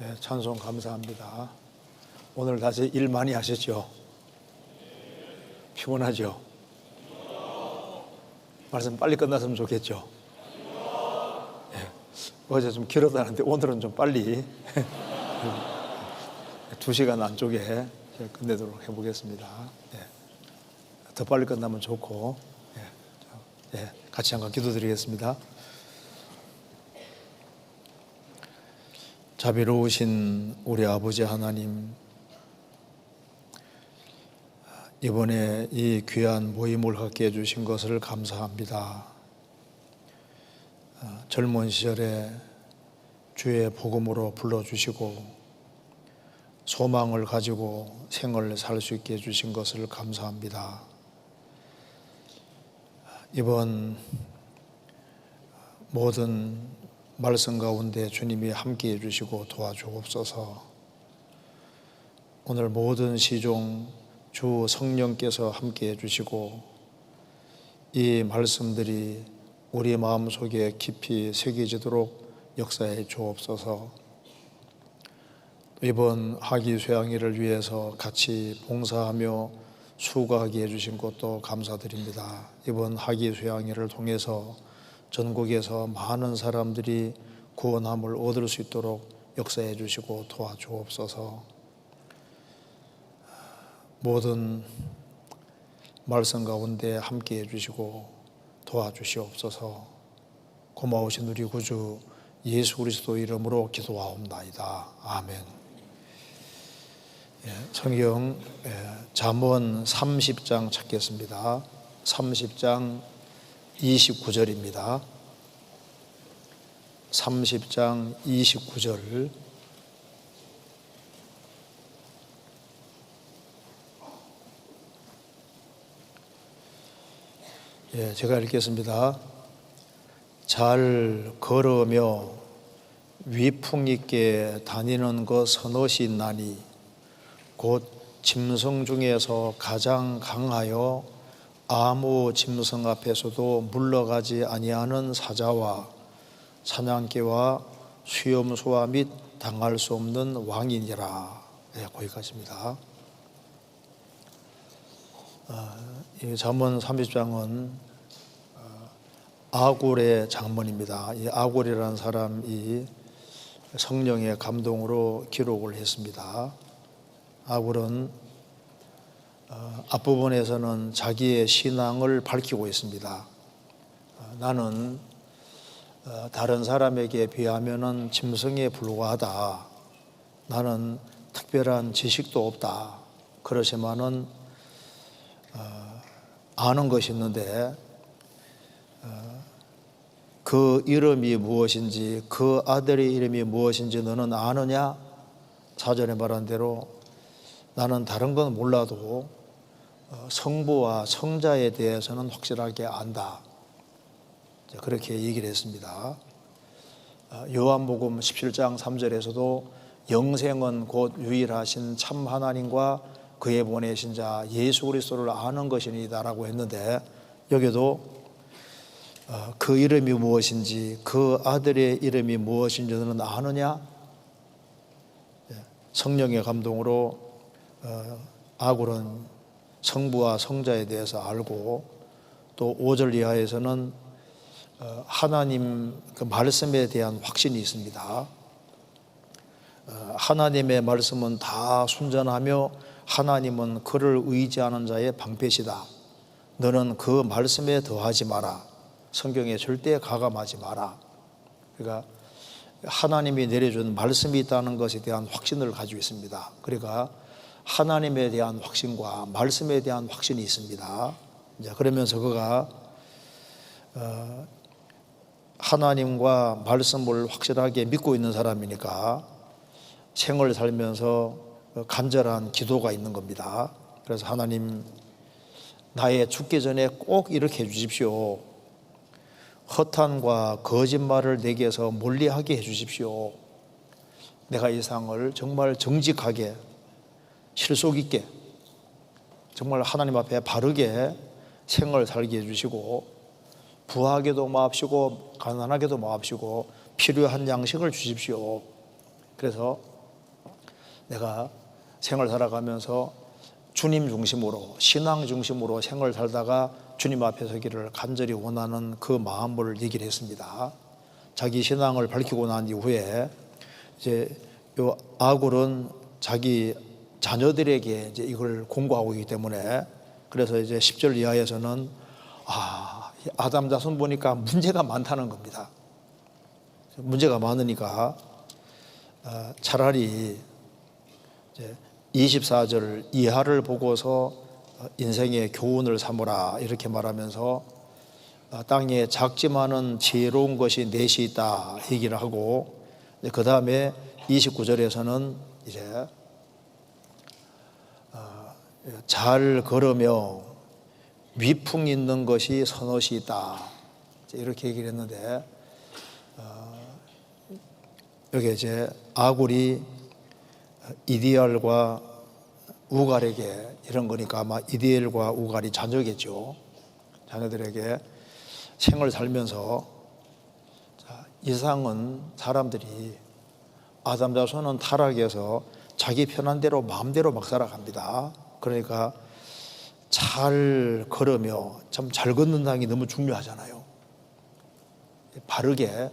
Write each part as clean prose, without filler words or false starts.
네, 찬송 감사합니다. 오늘 다시 일 많이 하셨죠? 피곤하죠? 말씀 빨리 끝났으면 좋겠죠? 네, 어제 좀 길었다는데 오늘은 좀 빨리 2시간 안쪽에 제가 끝내도록 해보겠습니다. 네, 더 빨리 끝나면 좋고, 네, 같이 한번 기도드리겠습니다. 자비로우신 우리 아버지 하나님, 이번에 이 귀한 모임을 갖게 해주신 것을 감사합니다. 젊은 시절에 주의 복음으로 불러주시고 소망을 가지고 생을 살 수 있게 해주신 것을 감사합니다. 이번 모든 말씀 가운데 주님이 함께 해주시고 도와주옵소서. 오늘 모든 시종 주 성령께서 함께 해주시고 이 말씀들이 우리 마음속에 깊이 새겨지도록 역사해 주옵소서. 이번 학위 수양회를 위해서 같이 봉사하며 수고하게 해주신 것도 감사드립니다. 이번 학위 수양회를 통해서 전국에서 많은 사람들이 구원함을 얻을 수 있도록 역사해 주시고 도와주옵소서. 모든 말씀 가운데 함께 해주시고 도와주시옵소서. 고마우신 우리 구주 예수 그리스도 이름으로 기도하옵나이다. 아멘. 성경 잠언 30장 찾겠습니다. 30장 29절입니다. 30장 29절. 제가 읽겠습니다. 잘 걸으며 위풍 있게 다니는 것 서너시 있나니 곧 짐승 중에서 가장 강하여 아무 짐승 앞에서도 물러가지 아니하는 사자와 사냥개와 수염소와 및 당할 수 없는 왕이니라. 거기까지입니다. 이 잠언 30장은 아굴의 장문입니다. 이 아굴이라는 사람이 성령의 감동으로 기록을 했습니다. 아굴은 앞부분에서는 자기의 신앙을 밝히고 있습니다. 나는 다른 사람에게 비하면 짐승에 불과하다. 나는 특별한 지식도 없다. 그렇지만은 아는 것이 있는데 그 이름이 무엇인지, 그 아들의 이름이 무엇인지 너는 아느냐? 사전에 말한 대로 나는 다른 건 몰라도 성부와 성자에 대해서는 확실하게 안다. 그렇게 얘기를 했습니다. 요한복음 17장 3절에서도 영생은 곧 유일하신 참 하나님과 그의 보내신 자 예수 그리스도를 아는 것이니다라고 했는데, 여기도 그 이름이 무엇인지, 그 아들의 이름이 무엇인지 너는 아느냐? 성령의 감동으로 아굴은 성부와 성자에 대해서 알고, 또 5절 이하에서는 하나님 그 말씀에 대한 확신이 있습니다. 하나님의 말씀은 다 순전하며 하나님은 그를 의지하는 자의 방패시다. 너는 그 말씀에 더하지 마라. 성경에 절대 가감하지 마라. 그러니까 하나님이 내려준 말씀이 있다는 것에 대한 확신을 가지고 있습니다. 그러니까 하나님에 대한 확신과 말씀에 대한 확신이 있습니다. 그러면서 그가 하나님과 말씀을 확실하게 믿고 있는 사람이니까 생을 살면서 간절한 기도가 있는 겁니다. 그래서 하나님, 나의 죽기 전에 꼭 이렇게 해주십시오. 허탄과 거짓말을 내게서 멀리하게 해주십시오. 내가 이 세상을 정말 정직하게 실속 있게 정말 하나님 앞에 바르게 생을 살게 해주시고, 부하게도 마옵시고 가난하게도 마옵시고 필요한 양식을 주십시오. 그래서 내가 생을 살아가면서 주님 중심으로, 신앙 중심으로 생을 살다가 주님 앞에 서기를 간절히 원하는 그 마음을 얘기를 했습니다. 자기 신앙을 밝히고 난 이후에 이제 요 아굴은 자기 자녀들에게 이제 이걸 공고하고 있기 때문에, 그래서 이제 10절 이하에서는 아담 자손 보니까 문제가 많다는 겁니다. 문제가 많으니까 차라리 이제 24절 이하를 보고서 인생의 교훈을 삼으라 이렇게 말하면서 땅에 작지만은 지혜로운 것이 넷이 있다 얘기를 하고, 그 다음에 29절에서는 이제 잘 걸으며 위풍 있는 것이 선옷이 있다 이렇게 얘기를 했는데, 여기 이제 아굴이 이디엘과 우갈에게 이런 거니까 아마 이디엘과 우갈이 자녀겠죠. 자녀들에게 생을 살면서 이상은 사람들이 아담 자손은 타락해서 자기 편한 대로 마음대로 막 살아갑니다. 그러니까 잘 걸으며, 참 잘 걷는다는 게 너무 중요하잖아요. 바르게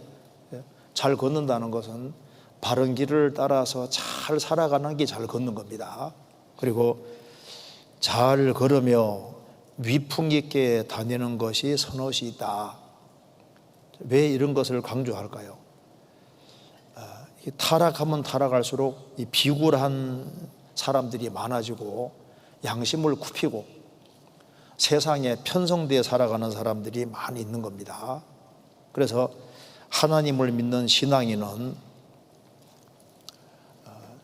잘 걷는다는 것은 바른 길을 따라서 잘 살아가는 게 잘 걷는 겁니다. 그리고 잘 걸으며 위풍 있게 다니는 것이 선옷이 있다. 왜 이런 것을 강조할까요? 타락하면 타락할수록 이 비굴한 사람들이 많아지고 양심을 굽히고 세상에 편성되어 살아가는 사람들이 많이 있는 겁니다. 그래서 하나님을 믿는 신앙인은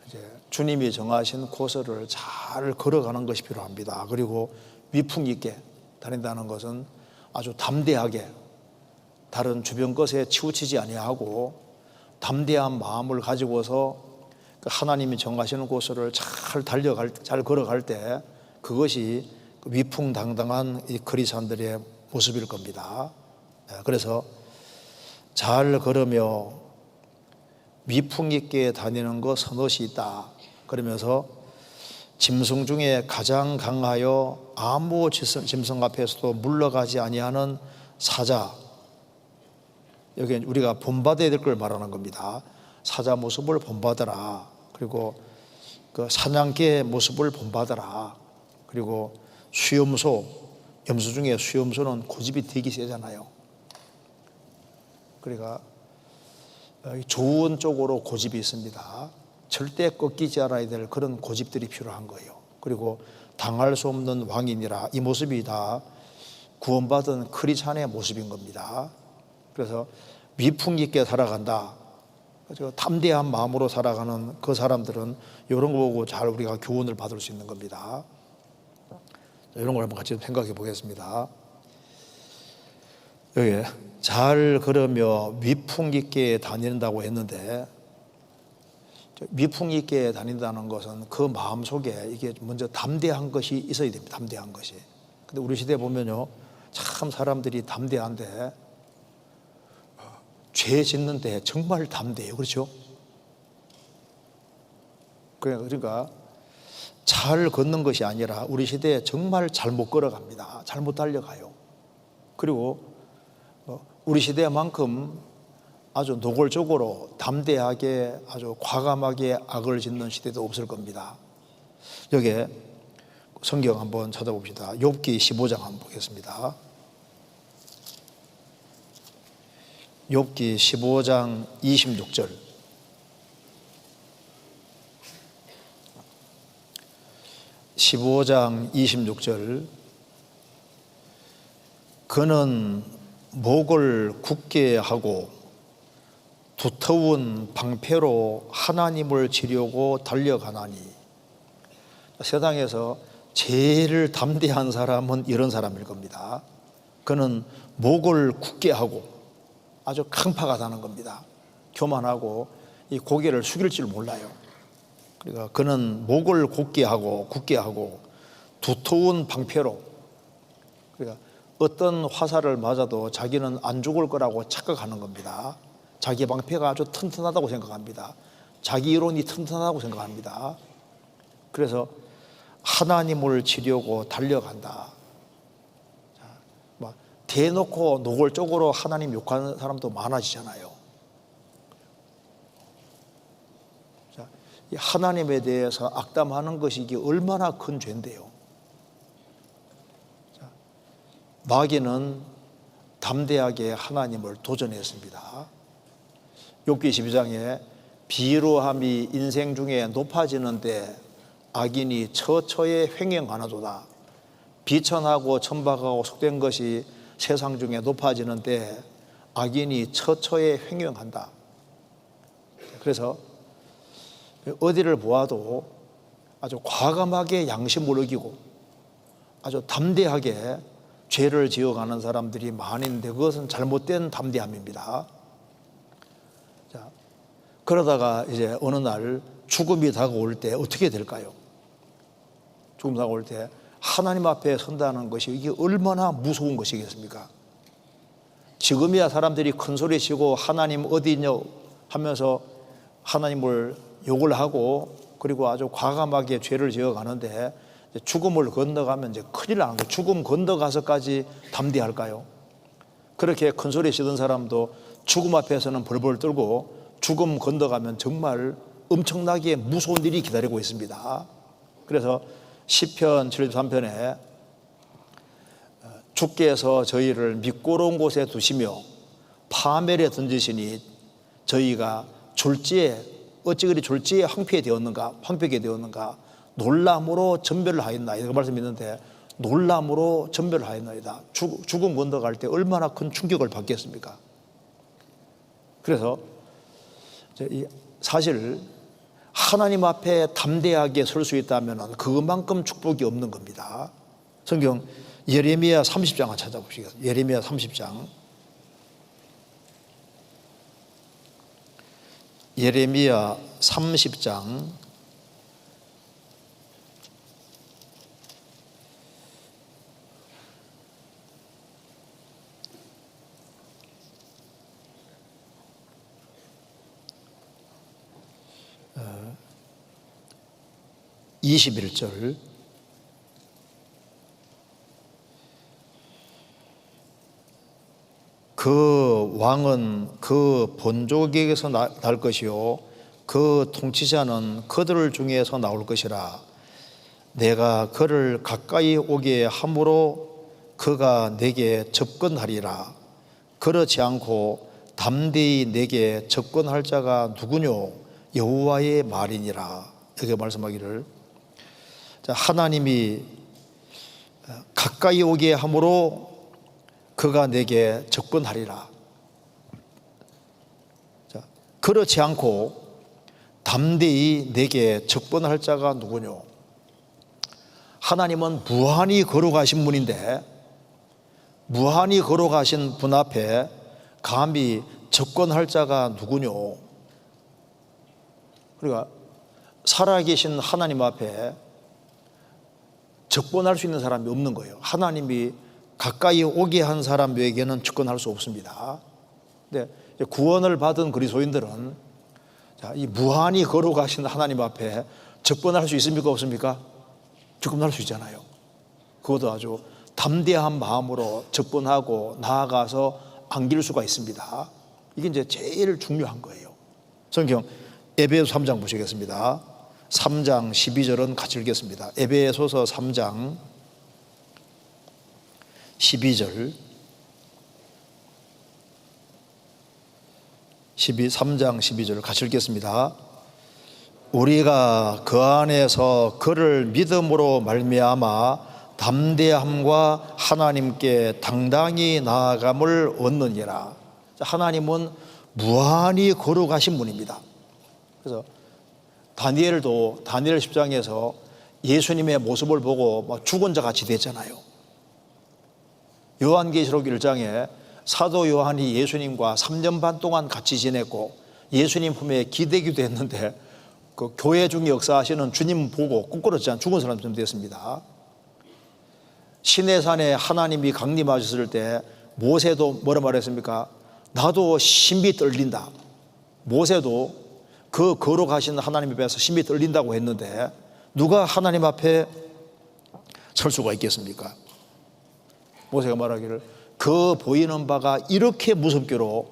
이제 주님이 정하신 코스를 잘 걸어가는 것이 필요합니다. 그리고 위풍 있게 다닌다는 것은 아주 담대하게 다른 주변 것에 치우치지 아니하고 담대한 마음을 가지고서 하나님이 정하시는 곳을 잘 걸어갈 때 그것이 위풍당당한 이 그리스도인들의 모습일 겁니다. 그래서 잘 걸으며 위풍 있게 다니는 것 선옷이 있다 그러면서 짐승 중에 가장 강하여 아무 짐승 앞에서도 물러가지 아니하는 사자, 여기 우리가 본받아야 될 걸 말하는 겁니다. 사자 모습을 본받아라. 그리고 그 사냥개의 모습을 본받아라. 그리고 수염소, 염소 중에 수염소는 고집이 되게 세잖아요. 그러니까 좋은 쪽으로 고집이 있습니다. 절대 꺾이지 않아야 될 그런 고집들이 필요한 거예요. 그리고 당할 수 없는 왕이니라, 이 모습이 다 구원받은 크리스찬의 모습인 겁니다. 그래서 위풍 있게 살아간다, 담대한 마음으로 살아가는 그 사람들은 이런 거 보고 잘 우리가 교훈을 받을 수 있는 겁니다. 이런 걸 한번 같이 생각해 보겠습니다. 여기 잘 걸으며 위풍 있게 다닌다고 했는데, 위풍 있게 다닌다는 것은 그 마음 속에 이게 먼저 담대한 것이 있어야 됩니다. 담대한 것이. 근데 우리 시대에 보면요, 참 사람들이 담대한데 죄 짓는데 정말 담대해요. 그렇죠? 그러니까 잘 걷는 것이 아니라 우리 시대에 정말 잘못 걸어갑니다. 잘못 달려가요. 그리고 우리 시대만큼 아주 노골적으로 담대하게 아주 과감하게 악을 짓는 시대도 없을 겁니다. 여기에 성경 한번 찾아봅시다. 욥기 15장 한번 보겠습니다. 욥기 15장 26절. 그는 목을 굳게 하고 두터운 방패로 하나님을 지려고 달려가나니. 세상에서 제일 담대한 사람은 이런 사람일 겁니다. 그는 목을 굳게 하고 아주 강파가 나는 겁니다. 교만하고 이 고개를 숙일 줄 몰라요. 그러니까 그는 목을 굳게 하고 두터운 방패로, 그러니까 어떤 화살을 맞아도 자기는 안 죽을 거라고 착각하는 겁니다. 자기 방패가 아주 튼튼하다고 생각합니다. 자기 이론이 튼튼하다고 생각합니다. 그래서 하나님을 지려고 달려간다. 대놓고 노골적으로 하나님 욕하는 사람도 많아지잖아요. 하나님에 대해서 악담하는 것이 이게 얼마나 큰 죄인데요. 마귀는 담대하게 하나님을 도전했습니다. 욥기 12장에 비루함이 인생 중에 높아지는데 악인이 처처에 횡행하나도다. 비천하고 천박하고 속된 것이 세상 중에 높아지는데 악인이 처처에 횡행한다. 그래서 어디를 보아도 아주 과감하게 양심을 어기고 아주 담대하게 죄를 지어가는 사람들이 많은데 그것은 잘못된 담대함입니다. 자, 그러다가 이제 어느 날 죽음이 다가올 때 어떻게 될까요? 죽음 다가올 때 하나님 앞에 선다는 것이 이게 얼마나 무서운 것이겠습니까? 지금이야 사람들이 큰 소리 치고 하나님 어디 있냐 하면서 하나님을 욕을 하고 그리고 아주 과감하게 죄를 지어가는데 죽음을 건너가면 이제 큰일 나는 거예요. 죽음 건너가서까지 담대할까요? 그렇게 큰 소리 치던 사람도 죽음 앞에서는 벌벌 떨고 죽음 건너가면 정말 엄청나게 무서운 일이 기다리고 있습니다. 그래서 시편 73편에 주께서 저희를 미끄러운 곳에 두시며 파멸에 던지시니 저희가 졸지에 어찌 그리 졸지에 황폐게 되었는가 놀람으로 전멸을 하였나 이렇게 말씀했는데 놀람으로 전멸을 하였나이다. 죽음 건너갈 때 얼마나 큰 충격을 받겠습니까? 그래서 사실 하나님 앞에 담대하게 설 수 있다면 그만큼 축복이 없는 겁니다. 성경 예레미야 30장을 찾아보시겠습니다. 예레미야 30장. 예레미야 30장 21절 그 왕은 그 본족에게서 날 것이요 그 통치자는 그들 중에서 나올 것이라. 내가 그를 가까이 오게 함으로 그가 내게 접근하리라. 그렇지 않고 담대히 내게 접근할 자가 누구뇨 여호와의 말이니라. 이렇게 말씀하기를 하나님이 가까이 오게 함으로 그가 내게 접근하리라. 그렇지 않고 담대히 내게 접근할 자가 누구뇨. 하나님은 무한히 걸어가신 분인데 무한히 걸어가신 분 앞에 감히 접근할 자가 누구뇨. 그러니까 살아계신 하나님 앞에 접근할 수 있는 사람이 없는 거예요. 하나님이 가까이 오게 한 사람에게는 접근할 수 없습니다. 근데 구원을 받은 그리스도인들은 이 무한히 걸어가신 하나님 앞에 접근할 수 있습니까? 없습니까? 접근할 수 있잖아요. 그것도 아주 담대한 마음으로 접근하고 나아가서 안길 수가 있습니다. 이게 이제 제일 중요한 거예요. 성경 에베소서 3장 보시겠습니다. 3장 12절은 같이 읽겠습니다. 에베소서 3장 12절 3장 12절 같이 읽겠습니다. 우리가 그 안에서 그를 믿음으로 말미암아 담대함과 하나님께 당당히 나아감을 얻느니라. 하나님은 무한히 걸어가신 분입니다. 그래서 다니엘 10장에서 예수님의 모습을 보고 죽은 자 같이 됐잖아요. 요한계시록 1장에 사도 요한이 예수님과 3년 반 동안 같이 지냈고 예수님 품에 기대기도 했는데 그 교회 중에 역사하시는 주님 보고 꿈꾸었지 않은 죽은 사람처럼 됐습니다. 시내산에 하나님이 강림하셨을 때 모세도 뭐라 말했습니까? 나도 심히 떨린다. 모세도 그 거룩하신 하나님 앞에서 심히 떨린다고 했는데 누가 하나님 앞에 설 수가 있겠습니까? 모세가 말하기를 그 보이는 바가 이렇게 무섭기로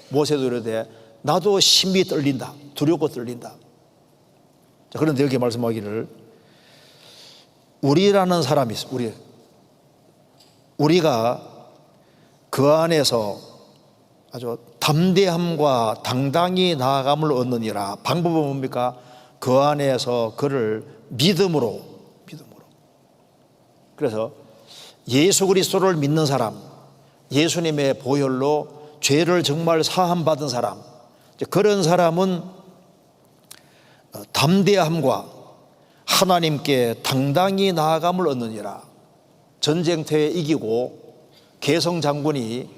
모세도 이르되 나도 심히 떨린다, 두렵고 떨린다. 자, 그런데 여기 말씀하기를 우리라는 사람이 있어. 우리가 그 안에서 아주 담대함과 당당히 나아감을 얻느니라. 방법은 뭡니까? 그 안에서 그를 믿음으로. 그래서 예수 그리스도를 믿는 사람, 예수님의 보혈로 죄를 정말 사함 받은 사람, 그런 사람은 담대함과 하나님께 당당히 나아감을 얻느니라. 전쟁터에 이기고 개성 장군이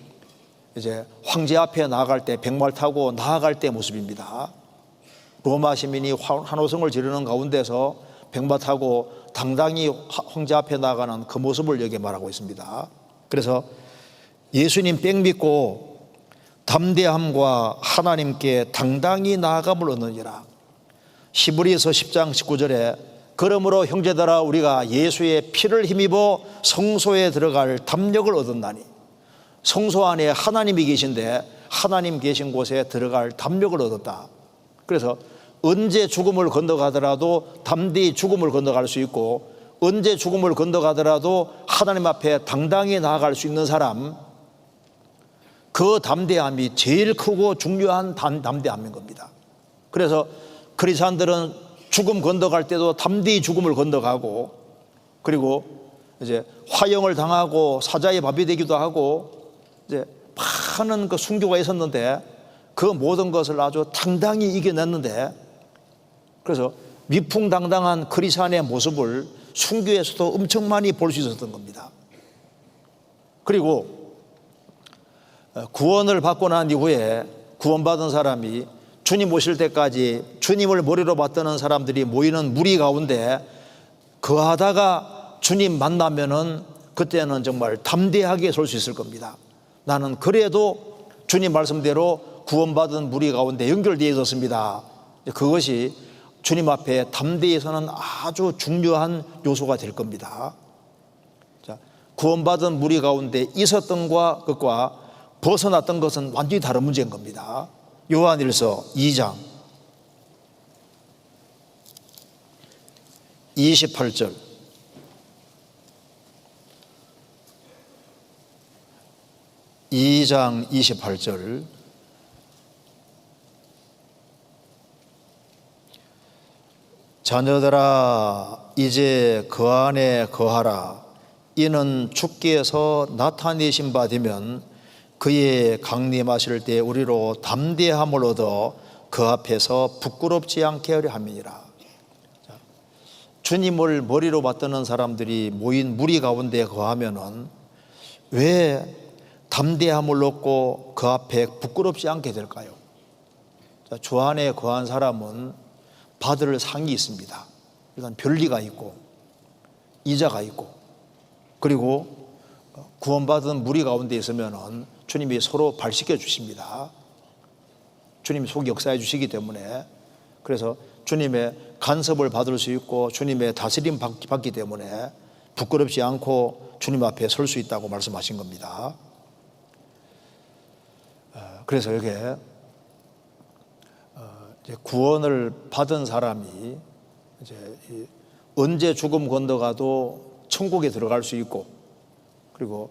이제 황제 앞에 나아갈 때 백말 타고 나아갈 때 모습입니다. 로마 시민이 환호성을 지르는 가운데서 백마 타고 당당히 황제 앞에 나아가는 그 모습을 여기 말하고 있습니다. 그래서 예수님 백 믿고 담대함과 하나님께 당당히 나아감을 얻느니라. 히브리서 10장 19절에 그러므로 형제들아 우리가 예수의 피를 힘입어 성소에 들어갈 담력을 얻었나니. 성소 안에 하나님이 계신데 하나님 계신 곳에 들어갈 담력을 얻었다. 그래서 언제 죽음을 건너가더라도 담대히 죽음을 건너갈 수 있고 언제 죽음을 건너가더라도 하나님 앞에 당당히 나아갈 수 있는 사람, 그 담대함이 제일 크고 중요한 담대함인 겁니다. 그래서 그리스도인들은 죽음 건너갈 때도 담대히 죽음을 건너가고, 그리고 이제 화형을 당하고 사자의 밥이 되기도 하고 이제 많은 그 순교가 있었는데 그 모든 것을 아주 당당히 이겨냈는데, 그래서 위풍당당한 그리스도인의 모습을 순교에서도 엄청 많이 볼 수 있었던 겁니다. 그리고 구원을 받고 난 이후에 구원받은 사람이 주님 오실 때까지 주님을 머리로 받드는 사람들이 모이는 무리 가운데 거하다가 주님 만나면은 그때는 정말 담대하게 설 수 있을 겁니다. 나는 그래도 주님 말씀대로 구원받은 무리 가운데 연결되어 있었습니다. 그것이 주님 앞에 담대히 서는 아주 중요한 요소가 될 겁니다. 자, 구원받은 무리 가운데 있었던 것과 벗어났던 것은 완전히 다른 문제인 겁니다. 요한일서 2장 28절, 자녀들아 이제 그 안에 거하라. 이는 주께서 나타내신 바 되면 그의 강림하실 때 우리로 담대함을 얻어 그 앞에서 부끄럽지 않게 하려 함이니라. 주님을 머리로 받드는 사람들이 모인 무리 가운데 거하면은 왜 담대함을 얻고 그 앞에 부끄럽지 않게 될까요? 주 안에 거한 사람은 받을 상이 있습니다. 일단 별리가 있고 이자가 있고, 그리고 구원받은 무리 가운데 있으면은 주님이 서로 발시켜 주십니다. 주님이 속 역사해 주시기 때문에, 그래서 주님의 간섭을 받을 수 있고 주님의 다스림 받기 때문에 부끄럽지 않고 주님 앞에 설 수 있다고 말씀하신 겁니다. 그래서 여기에 구원을 받은 사람이 이제 언제 죽음 건너가도 천국에 들어갈 수 있고, 그리고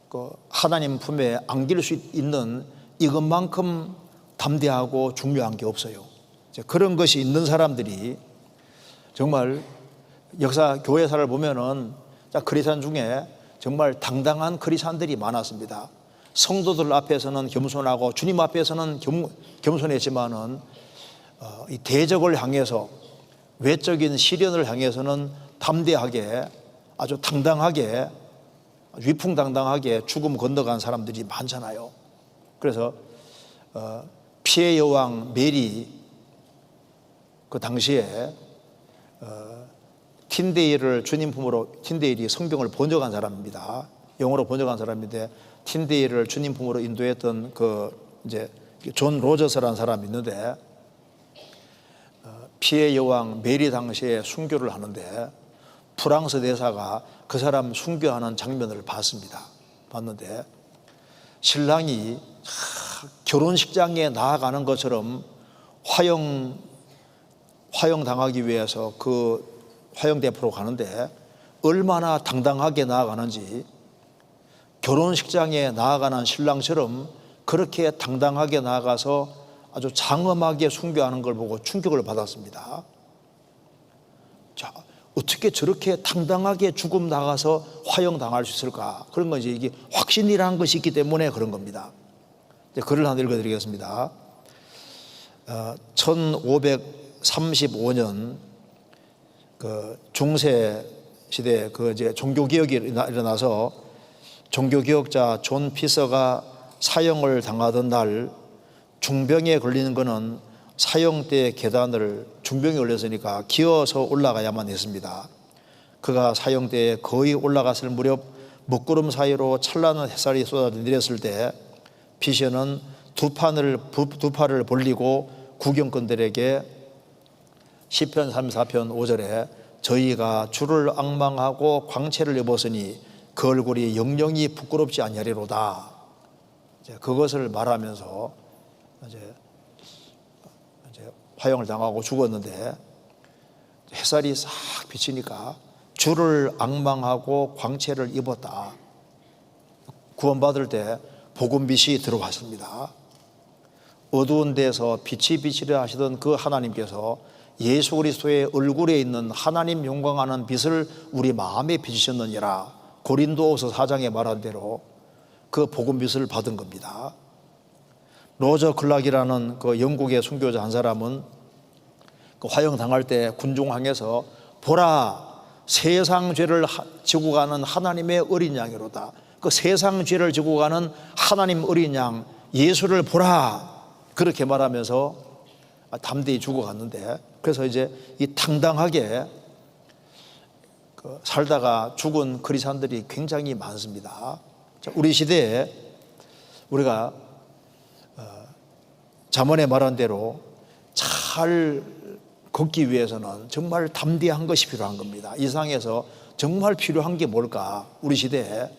그 하나님 품에 안길 수 있는 이것만큼 담대하고 중요한 게 없어요. 그런 것이 있는 사람들이 정말 역사 교회사를 보면은 그리스도인 중에 정말 당당한 그리스도인들이 많았습니다. 성도들 앞에서는 겸손하고 주님 앞에서는 겸손했지만은 이 대적을 향해서, 외적인 시련을 향해서는 담대하게, 아주 당당하게, 위풍당당하게 죽음 건너간 사람들이 많잖아요. 그래서 피해 여왕 메리, 그 당시에 틴데일을 주님 품으로, 틴데일이 성경을 번역한 사람입니다. 영어로 번역한 사람인데 틴데일을 주님 품으로 인도했던 그 이제 존 로저스라는 사람이 있는데, 피해 여왕 메리 당시에 순교를 하는데 프랑스 대사가 그 사람 순교하는 장면을 봤는데 신랑이 결혼식장에 나아가는 것처럼 화형당하기 위해서 그 화형대포로 가는데 얼마나 당당하게 나아가는지, 결혼식장에 나아가는 신랑처럼 그렇게 당당하게 나아가서 아주 장엄하게 순교하는 걸 보고 충격을 받았습니다. 자, 어떻게 저렇게 당당하게 죽음 나가서 화형당할 수 있을까? 그런 건 이게 확신이라는 것이 있기 때문에 그런 겁니다. 글을 하나 읽어드리겠습니다. 1535년 그 중세 시대 그 이제 종교개혁이 일어나서 종교개혁자 존 피서가 사형을 당하던 날, 중병에 걸리는 것은 사형대 계단을, 중병이 걸렸으니까 기어서 올라가야만 했습니다. 그가 사형대에 거의 올라갔을 무렵 먹구름 사이로 찬란한 햇살이 쏟아져 내렸을 때 피서는 두 팔을 벌리고 구경꾼들에게 시편 34편 5절에 저희가 주를 앙망하고 광채를 입었으니 그 얼굴이 영영이 부끄럽지 아니하리로다, 그것을 말하면서 이제 화형을 당하고 죽었는데, 햇살이 싹 비치니까 주를 앙망하고 광채를 입었다. 구원받을 때 복음빛이 들어왔습니다. 어두운 데서 빛이 비치려 하시던 그 하나님께서 예수 그리스도의 얼굴에 있는 하나님 영광하는 빛을 우리 마음에 비추셨느니라. 고린도후서 4장에 말한 대로 그 복음빛을 받은 겁니다. 로저 클락이라는 그 영국의 순교자 한 사람은 그 화형 당할 때 군중항에서 보라, 세상 죄를 지고 가는 하나님의 어린 양이로다. 그 세상 죄를 지고 가는 하나님 어린 양 예수를 보라, 그렇게 말하면서 담대히 죽어갔는데, 그래서 이제 이 당당하게 살다가 죽은 크리스찬들이 굉장히 많습니다. 우리 시대에 우리가 잠언에 말한 대로 잘 걷기 위해서는 정말 담대한 것이 필요한 겁니다. 이 세상에서 정말 필요한 게 뭘까? 우리 시대에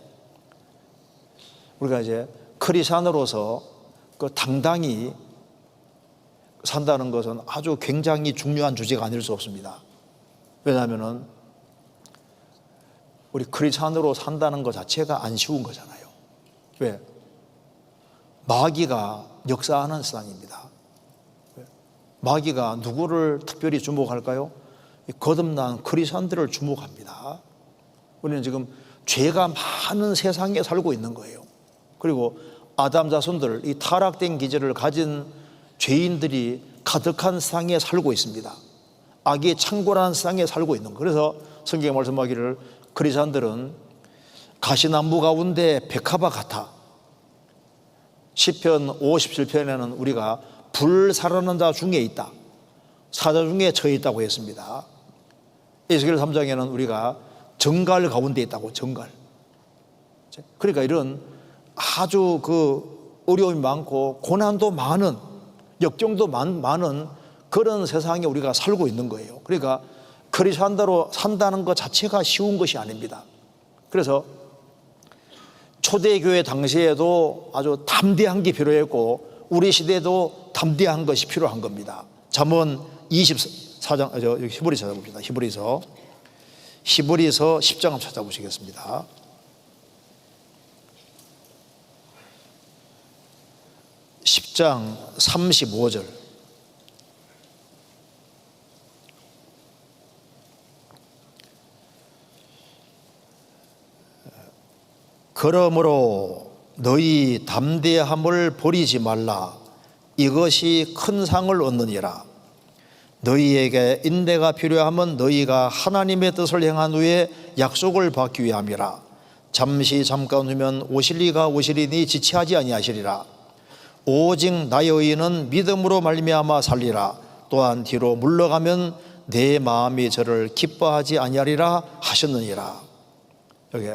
우리가 이제 크리스찬으로서 그 당당히 산다는 것은 아주 굉장히 중요한 주제가 아닐 수 없습니다. 왜냐하면 우리 크리스찬으로 산다는 것 자체가 안 쉬운 거잖아요. 왜? 마귀가 역사하는 세상입니다. 마귀가 누구를 특별히 주목할까요? 거듭난 크리스찬들을 주목합니다. 우리는 지금 죄가 많은 세상에 살고 있는 거예요. 그리고 아담 자손들, 이 타락된 기질을 가진 죄인들이 가득한 세상에 살고 있습니다. 악의 창궐한 세상에 살고 있는 거예요. 그래서 성경에 말씀하기를 크리스찬들은 가시나무 가운데 백합화 같아. 시편 57편에는 우리가 불살하는 자 중에 있다, 사자 중에 처해 있다고 했습니다. 에스겔 3장에는 우리가 정갈 가운데 있다고, 정갈. 그러니까 이런 아주 그 어려움이 많고 고난도 많은, 역경도 많은 그런 세상에 우리가 살고 있는 거예요. 그러니까 크리스찬으로 산다는 것 자체가 쉬운 것이 아닙니다. 그래서 초대교회 당시에도 아주 담대한 게 필요했고 우리 시대에도 담대한 것이 필요한 겁니다. 잠언 24장, 히브리 찾아봅시다. 히브리서 10장 한번 찾아보시겠습니다. (10장) 35절. 그러므로 너희 담대함을 버리지 말라. 이것이 큰 상을 얻느니라. 너희에게 인내가 필요하면 너희가 하나님의 뜻을 행한 후에 약속을 받기 위함이라. 잠깐 후면 오실리가 오시리니 지체하지 아니하시리라. 오직 나의 의인은 믿음으로 말미암아 살리라. 또한 뒤로 물러가면 내 마음이 저를 기뻐하지 아니하리라 하셨느니라. 여기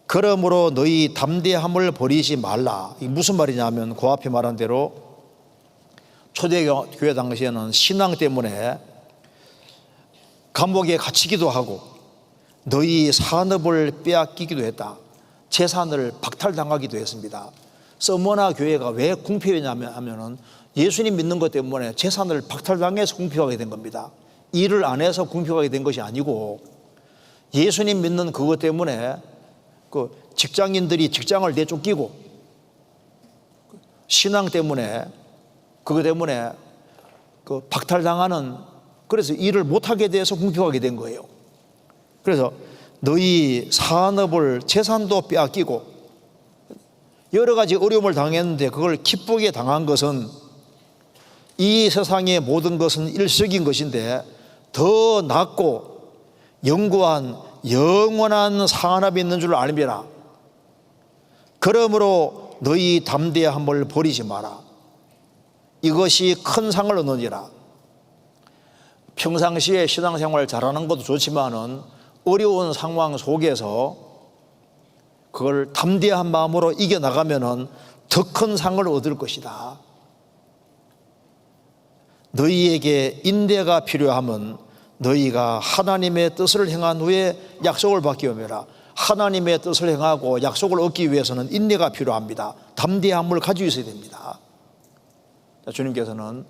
그러므로 너희 담대함을 버리지 말라. 이게 무슨 말이냐면 그 앞에 말한 대로 초대교회 당시에는 신앙 때문에 감옥에 갇히기도 하고 너희 산업을 빼앗기기도 했다. 재산을 박탈당하기도 했습니다. 서머나 교회가 왜 궁핍했냐면 예수님 믿는 것 때문에 재산을 박탈당해서 궁핍하게 된 겁니다. 일을 안 해서 궁핍하게 된 것이 아니고 예수님 믿는 그것 때문에 그 직장인들이 직장을 내쫓기고 신앙 때문에 그것 때문에 그 박탈당하는, 그래서 일을 못하게 돼서 궁핍하게 된 거예요. 그래서 너희 산업을 재산도 빼앗기고 여러 가지 어려움을 당했는데 그걸 기쁘게 당한 것은 이 세상의 모든 것은 일시적인 것인데 더 낫고 영구한 영원한 산업이 있는 줄 알미라. 그러므로 너희 담대함을 버리지 마라. 이것이 큰 상을 얻느니라. 평상시에 신앙생활 잘하는 것도 좋지만은 어려운 상황 속에서 그걸 담대한 마음으로 이겨나가면은 더 큰 상을 얻을 것이다. 너희에게 인내가 필요하면 너희가 하나님의 뜻을 행한 후에 약속을 받기 위함이라. 하나님의 뜻을 행하고 약속을 얻기 위해서는 인내가 필요합니다. 담대함을 가지고 있어야 됩니다. 주님께서는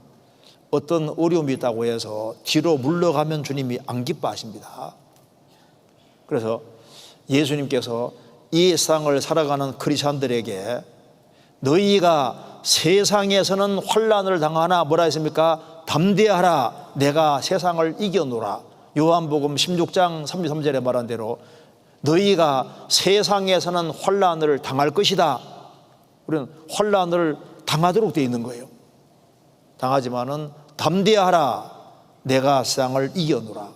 어떤 어려움이 있다고 해서 뒤로 물러가면 주님이 안 기뻐하십니다. 그래서 예수님께서 이 세상을 살아가는 크리스찬들에게 너희가 세상에서는 환난을 당하나 뭐라 했습니까? 담대하라, 내가 세상을 이겨노라. 요한복음 16장 33절에 말한 대로 너희가 세상에서는 환난을 당할 것이다. 우리는 환난을 당하도록 되어 있는 거예요. 당하지만은 담대하라, 내가 세상을 이겨노라.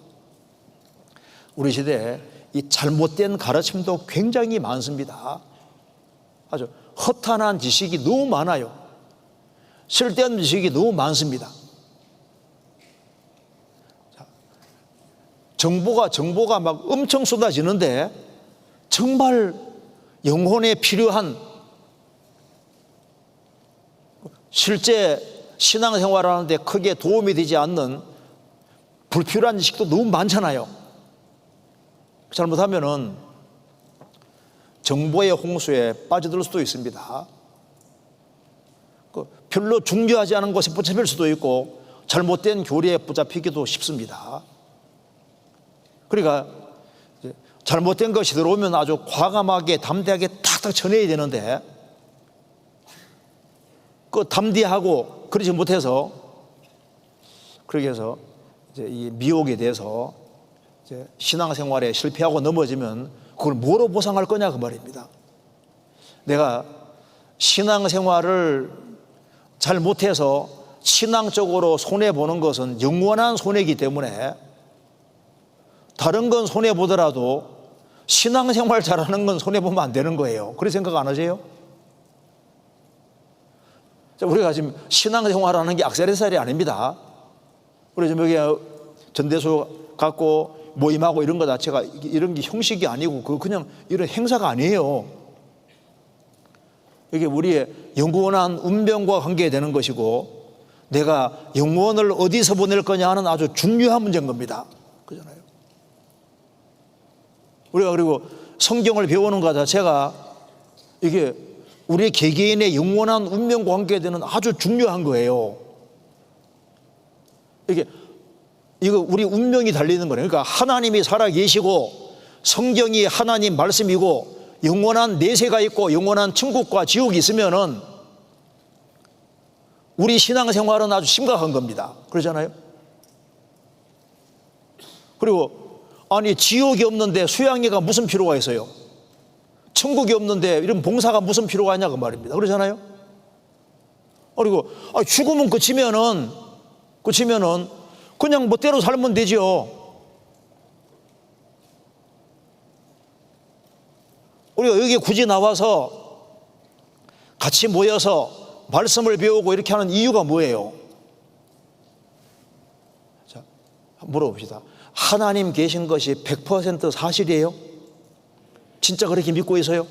우리 시대에 이 잘못된 가르침도 굉장히 많습니다. 아주 허탄한 지식이 너무 많아요. 쓸데없는 지식이 너무 많습니다. 정보가 막 엄청 쏟아지는데 정말 영혼에 필요한 실제 신앙생활하는데 크게 도움이 되지 않는 불필요한 지식도 너무 많잖아요. 잘못하면은 정보의 홍수에 빠져들 수도 있습니다. 별로 중요하지 않은 것에 붙잡힐 수도 있고 잘못된 교리에 붙잡히기도 쉽습니다. 그러니까 잘못된 것이 들어오면 아주 과감하게 담대하게 탁탁 전해야 되는데 그 담대하고 그러지 못해서 그렇게 해서 이제 이 미혹에 대해서 이제 신앙생활에 실패하고 넘어지면 그걸 뭐로 보상할 거냐 그 말입니다. 내가 신앙생활을 잘 못해서 신앙적으로 손해보는 것은 영원한 손해이기 때문에 다른 건 손해보더라도 신앙생활 잘하는 건 손해보면 안 되는 거예요. 그런 생각 안 하세요? 우리가 지금 신앙생활하는 게 악세사리 아닙니다. 우리 지금 여기 전대수 갖고 모임하고 이런 거 자체가 이런 게 형식이 아니고 그냥 이런 행사가 아니에요. 이게 우리의 영원한 운명과 관계되는 것이고 내가 영혼을 어디서 보낼 거냐 하는 아주 중요한 문제인 겁니다. 그잖아요. 우리가 그리고 성경을 배우는 것 자체가 이게 우리 개개인의 영원한 운명과 관계되는 아주 중요한 거예요. 이거 우리 운명이 달리는 거예요. 그러니까 하나님이 살아 계시고 성경이 하나님 말씀이고 영원한 내세가 있고 영원한 천국과 지옥이 있으면은 우리 신앙생활은 아주 심각한 겁니다. 그러잖아요. 그리고 아니 지옥이 없는데 수양회가 무슨 필요가 있어요? 천국이 없는데 이런 봉사가 무슨 필요가 있냐 그 말입니다. 그러잖아요. 그리고 죽으면 그치면은 그냥 멋대로 살면 되죠. 우리가 여기 굳이 나와서 같이 모여서 말씀을 배우고 이렇게 하는 이유가 뭐예요? 자, 물어봅시다. 하나님 계신 것이 100% 사실이에요? 진짜 그렇게 믿고 있어요?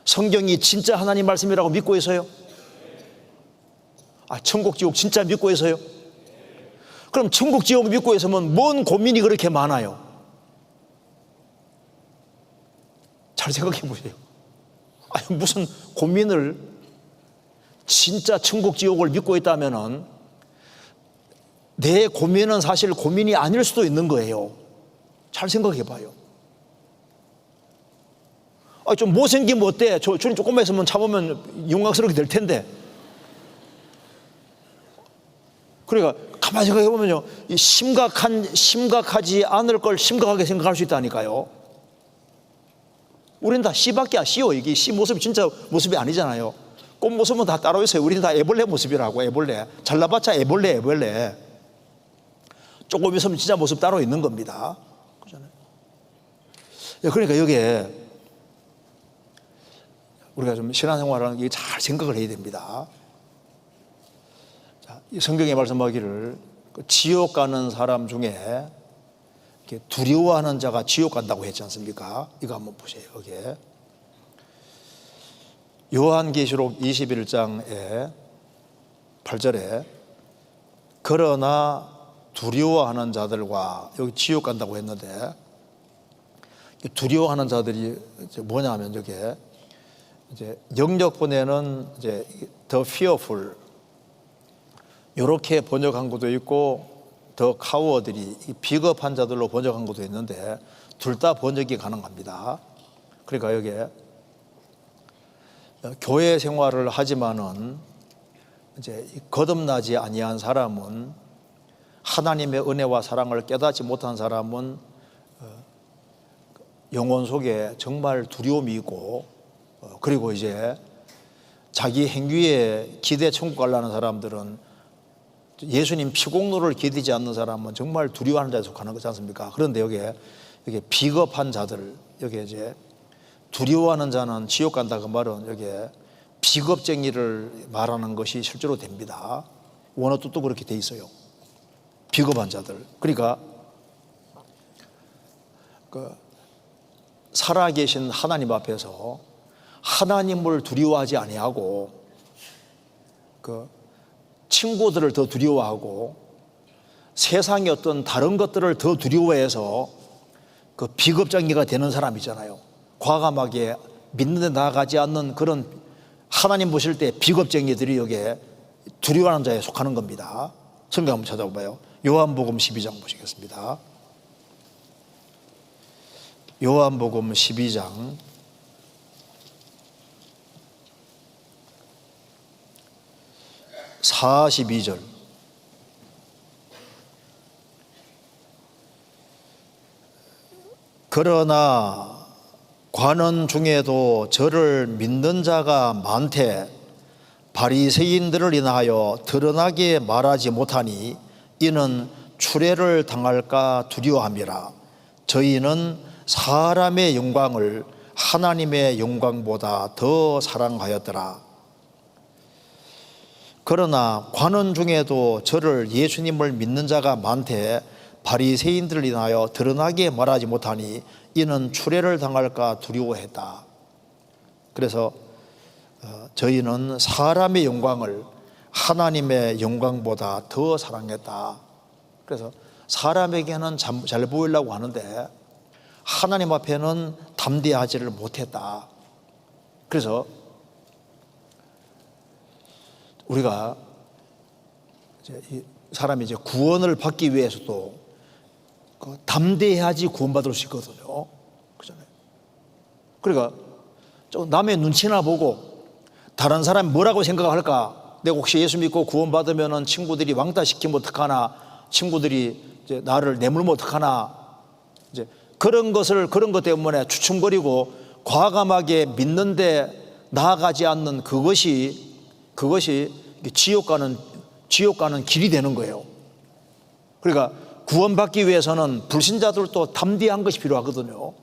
성경이 진짜 하나님 말씀이라고 믿고 있어요? 천국 지옥 진짜 믿고 해서요? 그럼 천국 지옥 믿고 해서면 뭔 고민이 그렇게 많아요? 잘 생각해 보세요. 무슨 고민을, 진짜 천국 지옥을 믿고 있다면은 내 고민은 사실 고민이 아닐 수도 있는 거예요. 잘 생각해 봐요. 좀 못생기면 어때? 주님 조금만 있으면 참으면 영광스럽게 될 텐데. 그러니까 가만히 생각해 보면요, 심각하지 않을 걸 심각하게 생각할 수 있다니까요. 우리는 다 씨밖에 씨요. 이게 씨 모습이 진짜 모습이 아니잖아요. 꽃 모습은 다 따로 있어요. 우리는 다 애벌레 모습이라고. 애벌레. 잘나봤자 애벌레. 조금 있으면 진짜 모습 따로 있는 겁니다. 그렇잖아요. 그러니까 여기에 우리가 좀 신앙생활하는 게 잘 생각을 해야 됩니다. 자, 이 성경에 말씀하기를 지옥 가는 사람 중에 이렇게 두려워하는 자가 지옥 간다고 했지 않습니까? 이거 한번 보세요. 여기에 요한계시록 21장에 8절에 그러나 두려워하는 자들과, 여기 지옥 간다고 했는데 두려워하는 자들이 뭐냐면 저게 이제 영역본에는 이제 the fearful 이렇게 번역한 것도 있고 the cowardly 비겁한 자들로 번역한 것도 있는데 둘 다 번역이 가능합니다. 그러니까 여기에 교회 생활을 하지만은 이제 거듭나지 아니한 사람은, 하나님의 은혜와 사랑을 깨닫지 못한 사람은 영혼 속에 정말 두려움이 있고, 그리고 이제 자기 행위에 기대 천국 가려는 사람들은, 예수님 피공로를 기대지 않는 사람은 정말 두려워하는 자에 속하는 거지 않습니까? 그런데 여기에 비겁한 자들, 여기에 이제 두려워하는 자는 지옥 간다 그 말은 여기에 비겁쟁이를 말하는 것이 실제로 됩니다. 원어 뜻도 그렇게 돼 있어요. 비겁한 자들. 그러니까 살아계신 하나님 앞에서 하나님을 두려워하지 아니하고 친구들을 더 두려워하고 세상의 어떤 다른 것들을 더 두려워해서 비겁장이가 되는 사람 있잖아요. 과감하게 믿는 데 나아가지 않는 그런, 하나님 보실 때 비겁쟁이들이 여기에 두려워하는 자에 속하는 겁니다. 성경 한번 찾아봐요. 요한복음 12장 보시겠습니다. 요한복음 12장 42절. 그러나 관원 중에도 저를 믿는 자가 많되 바리새인들을 인하여 드러나게 말하지 못하니 이는 추례를 당할까 두려워함이라. 저희는 사람의 영광을 하나님의 영광보다 더 사랑하였더라. 그러나 관원 중에도 저를, 예수님을 믿는 자가 많되 바리새인들을 인하여 드러나게 말하지 못하니 이는 추례를 당할까 두려워했다. 그래서 저희는 사람의 영광을 하나님의 영광보다 더 사랑했다. 그래서 사람에게는 잘 보이려고 하는데 하나님 앞에는 담대하지를 못했다. 그래서 우리가 사람이 이제 구원을 받기 위해서도 담대해야지 구원받을 수 있거든요. 그렇잖아요. 그러니까 남의 눈치나 보고 다른 사람이 뭐라고 생각할까? 내가 혹시 예수 믿고 구원받으면 친구들이 왕따 시키면 어떡하나? 친구들이 이제 나를 내물면 어떡하나? 이제 그런 것 때문에 주춤거리고 과감하게 믿는데 나아가지 않는 그것이 지옥 가는 길이 되는 거예요. 그러니까 구원받기 위해서는 불신자들도 담대한 것이 필요하거든요.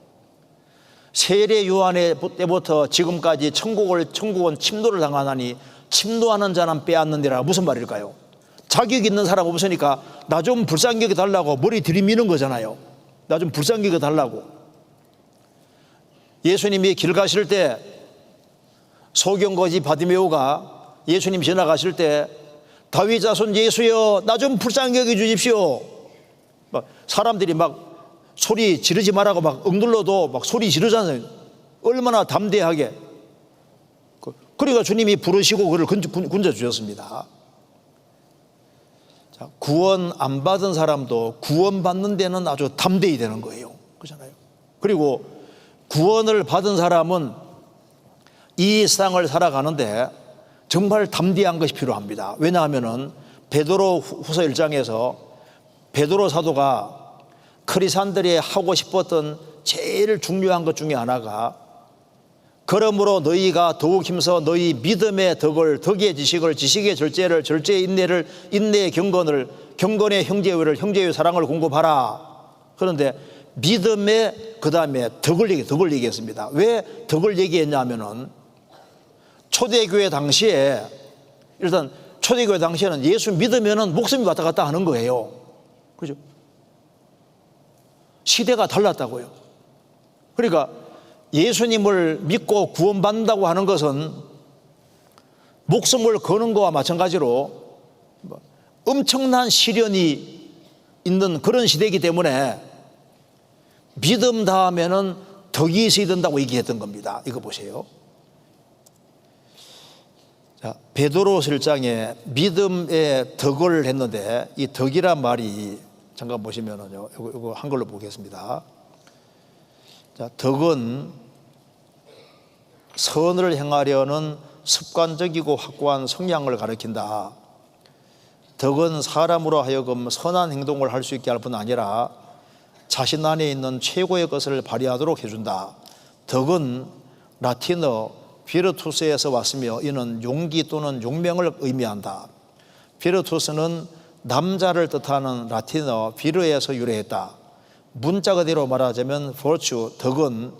세례 요한의 때부터 지금까지 천국은 침노를 당하나니 침노하는 자는 빼앗는데라. 무슨 말일까요? 자격 있는 사람 없으니까 나 좀 불쌍히 여겨 달라고 머리 들이미는 거잖아요. 나 좀 불쌍히 여겨 달라고. 예수님이 길 가실 때 소경거지 바디메오가 예수님 지나가실 때 다윗 자손 예수여 나 좀 불쌍히 여겨 주십시오. 막 사람들이 막 소리 지르지 말라고 막 억눌러도 막 소리 지르잖아요. 얼마나 담대하게. 그러니까 주님이 부르시고 그를 건져 주셨습니다. 자, 구원 안 받은 사람도 구원 받는 데는 아주 담대히 되는 거예요. 그렇잖아요. 그리고 구원을 받은 사람은 이 세상을 살아가는데 정말 담대한 것이 필요합니다. 왜냐하면은 베드로 후서 1장에서 베드로 사도가 크리스찬들이 하고 싶었던 제일 중요한 것 중에 하나가 그러므로 너희가 더욱 힘써 너희 믿음의 덕을 덕의 지식을 지식의 절제를 절제의 인내를 인내의 경건을 경건의 형제의를 형제의 사랑을 공급하라. 그런데 믿음의 그 다음에 덕을 얘기했습니다. 왜 덕을 얘기했냐면은 초대교회 당시에 일단 초대교회 당시에는 예수 믿으면은 목숨이 왔다 갔다 하는 거예요. 그죠? 시대가 달랐다고요. 그러니까 예수님을 믿고 구원받는다고 하는 것은 목숨을 거는 것과 마찬가지로 엄청난 시련이 있는 그런 시대이기 때문에 믿음 다음에는 덕이 있어야 된다고 얘기했던 겁니다. 이거 보세요. 자, 베드로서 1장에 믿음의 덕을 했는데 이 덕이란 말이 잠깐 보시면은요. 이거 한글로 보겠습니다. 자, 덕은 선을 행하려는 습관적이고 확고한 성향을 가리킨다. 덕은 사람으로 하여금 선한 행동을 할 수 있게 할 뿐 아니라 자신 안에 있는 최고의 것을 발휘하도록 해준다. 덕은 라틴어 비르투스에서 왔으며 이는 용기 또는 용맹을 의미한다. 비르투스는 남자를 뜻하는 라틴어 비르에서 유래했다. 문자 그대로 말하자면 virtue, 덕은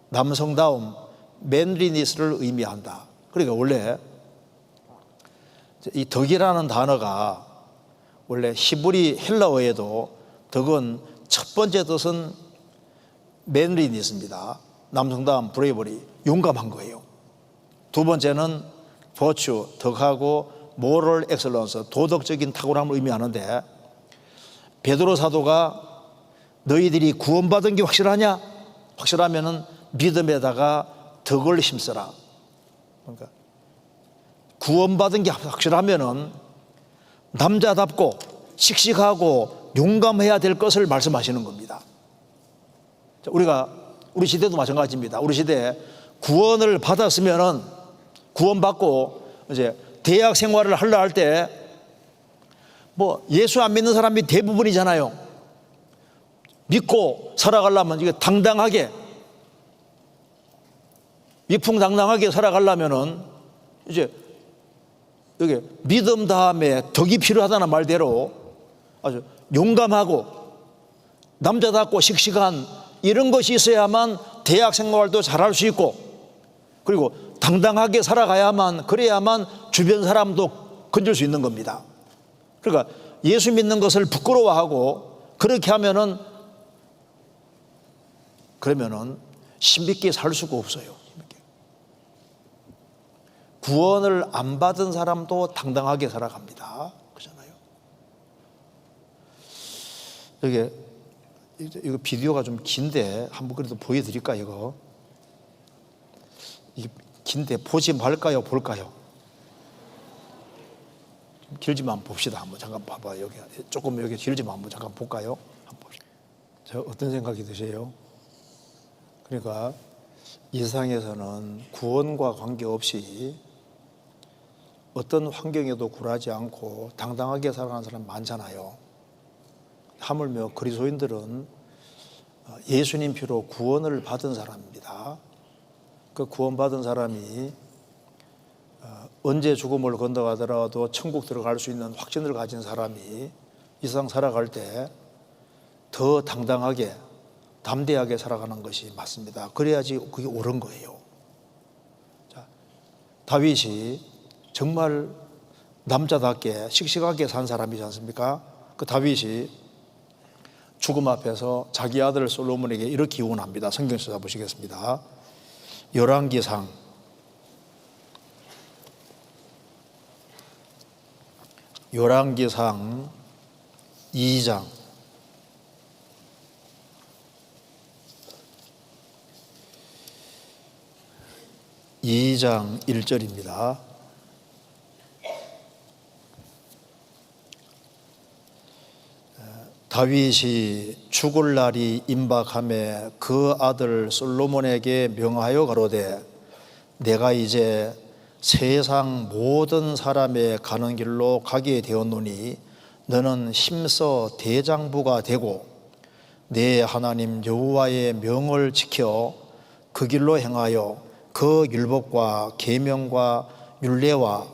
남성다움, manliness를 의미한다. 그러니까 원래 이 덕이라는 단어가 원래 히브리 헬라어에도 덕은 첫 번째 뜻은 manliness입니다. 남성다움, bravery, 용감한 거예요. 두 번째는 virtue, 덕하고 moral excellence, 도덕적인 탁월함을 의미하는데 베드로 사도가 너희들이 구원받은 게 확실하냐? 확실하면은 믿음에다가 덕을 힘써라. 그러니까 구원받은 게 확실하면은 남자답고 씩씩하고 용감해야 될 것을 말씀하시는 겁니다. 우리 시대도 마찬가지입니다. 우리 시대에 구원을 받았으면은 구원받고 이제 대학 생활을 하려 할 때 뭐 예수 안 믿는 사람이 대부분이잖아요. 믿고 살아가려면 이게 당당하게 위풍당당하게 살아가려면은 이제 여기 믿음 다음에 덕이 필요하다는 말대로 아주 용감하고 남자답고 씩씩한 이런 것이 있어야만 대학 생활도 잘할 수 있고 그리고 당당하게 살아가야만 그래야만 주변 사람도 건질 수 있는 겁니다. 그러니까 예수 믿는 것을 부끄러워하고 그렇게 하면은 그러면은 신비있게 살 수가 없어요. 구원을 안 받은 사람도 당당하게 살아갑니다. 그렇잖아요. 이거 비디오가 좀 긴데 한번 그래도 보여드릴까요? 이게 긴데 보지 말까요? 볼까요? 좀 길지만 봅시다. 한번 잠깐 봐봐요. 여기 길지만 한번 잠깐 볼까요? 한번 봅시다. 저 어떤 생각이 드세요? 그러니까 이 세상에서는 구원과 관계없이 어떤 환경에도 굴하지 않고 당당하게 살아가는 사람 많잖아요. 하물며 그리스도인들은 예수님 피로 구원을 받은 사람입니다. 그 구원받은 사람이 언제 죽음을 건너가더라도 천국 들어갈 수 있는 확신을 가진 사람이 이 세상 살아갈 때 더 당당하게 담대하게 살아가는 것이 맞습니다. 그래야지 그게 옳은 거예요. 자, 다윗이 정말 남자답게 씩씩하게 산 사람이지 않습니까? 그 다윗이 죽음 앞에서 자기 아들 솔로몬에게 이렇게 기원합니다. 성경 찾아보시겠습니다. 열왕기상 열왕기상 2장 1절입니다. 다윗이 죽을 날이 임박하매 그 아들 솔로몬에게 명하여 가로되 내가 이제 세상 모든 사람의 가는 길로 가게 되었노니 너는 힘써 대장부가 되고 내 하나님 여호와의 명을 지켜 그 길로 행하여 그 율법과 계명과 율례와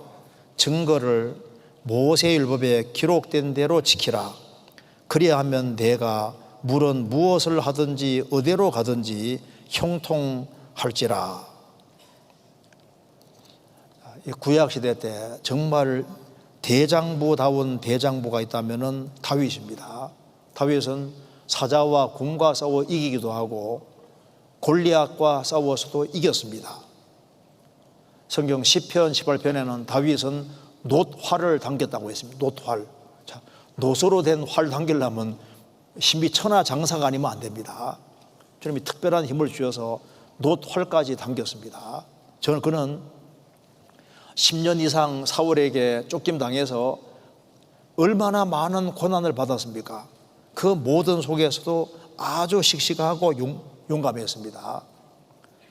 증거를 모세율법에 기록된 대로 지키라. 그리하면 내가 물은 무엇을 하든지 어디로 가든지 형통할지라. 구약시대 때 정말 대장부다운 대장부가 있다면 다윗입니다. 다윗은 사자와 곰과 싸워 이기기도 하고 골리앗과 싸워서도 이겼습니다. 성경 시편 18편에는 다윗은 놋활을 당겼다고 했습니다. 놋활. 자, 놋으로 된 활 당기려면 신비 천하장사가 아니면 안 됩니다. 주님이 특별한 힘을 주셔서 놋활까지 당겼습니다. 그는 10년 이상 사울에게 쫓김당해서 얼마나 많은 고난을 받았습니까? 그 모든 속에서도 아주 씩씩하고 용감했습니다.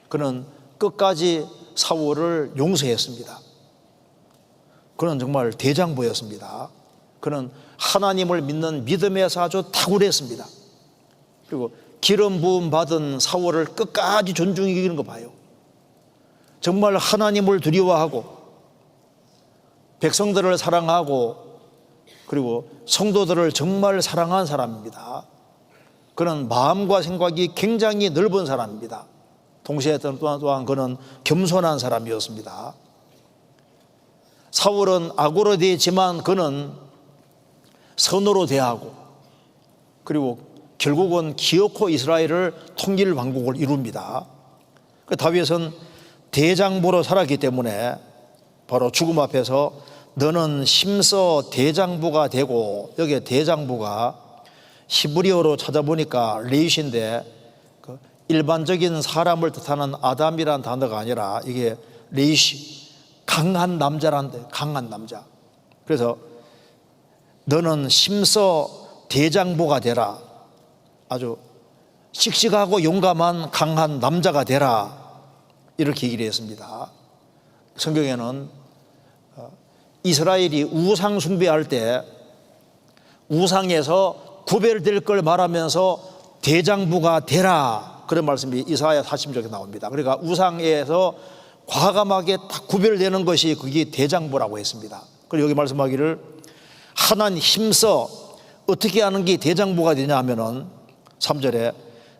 그는 끝까지 사울을 용서했습니다. 그는 정말 대장부였습니다. 그는 하나님을 믿는 믿음에서 아주 탁월했습니다. 그리고 기름 부음 받은 사울을 끝까지 존중히 여기는 거 봐요. 정말 하나님을 두려워하고 백성들을 사랑하고 그리고 성도들을 정말 사랑한 사람입니다. 그는 마음과 생각이 굉장히 넓은 사람입니다. 동시에 또한 그는 겸손한 사람이었습니다. 사울은 악으로 대했지만 그는 선으로 대하고 그리고 결국은 기어코 이스라엘을 통일 왕국을 이룹니다. 다윗은 대장부로 살았기 때문에 바로 죽음 앞에서 너는 힘써 대장부가 되고, 여기에 대장부가 히브리어로 찾아보니까 레이시인데 일반적인 사람을 뜻하는 아담이란 단어가 아니라 이게 레이시, 강한 남자란데, 강한 남자. 그래서 너는 힘써 대장부가 되라. 아주 씩씩하고 용감한 강한 남자가 되라. 이렇게 얘기를 했습니다. 성경에는 이스라엘이 우상 숭배할 때 우상에서 구별될 걸 말하면서 대장부가 되라, 그런 말씀이 이사야 40쪽에 나옵니다. 그러니까 우상에서 과감하게 딱 구별되는 것이 그게 대장부라고 했습니다. 그리고 여기 말씀하기를 하나님 힘써 어떻게 하는 게 대장부가 되냐 하면은 3절에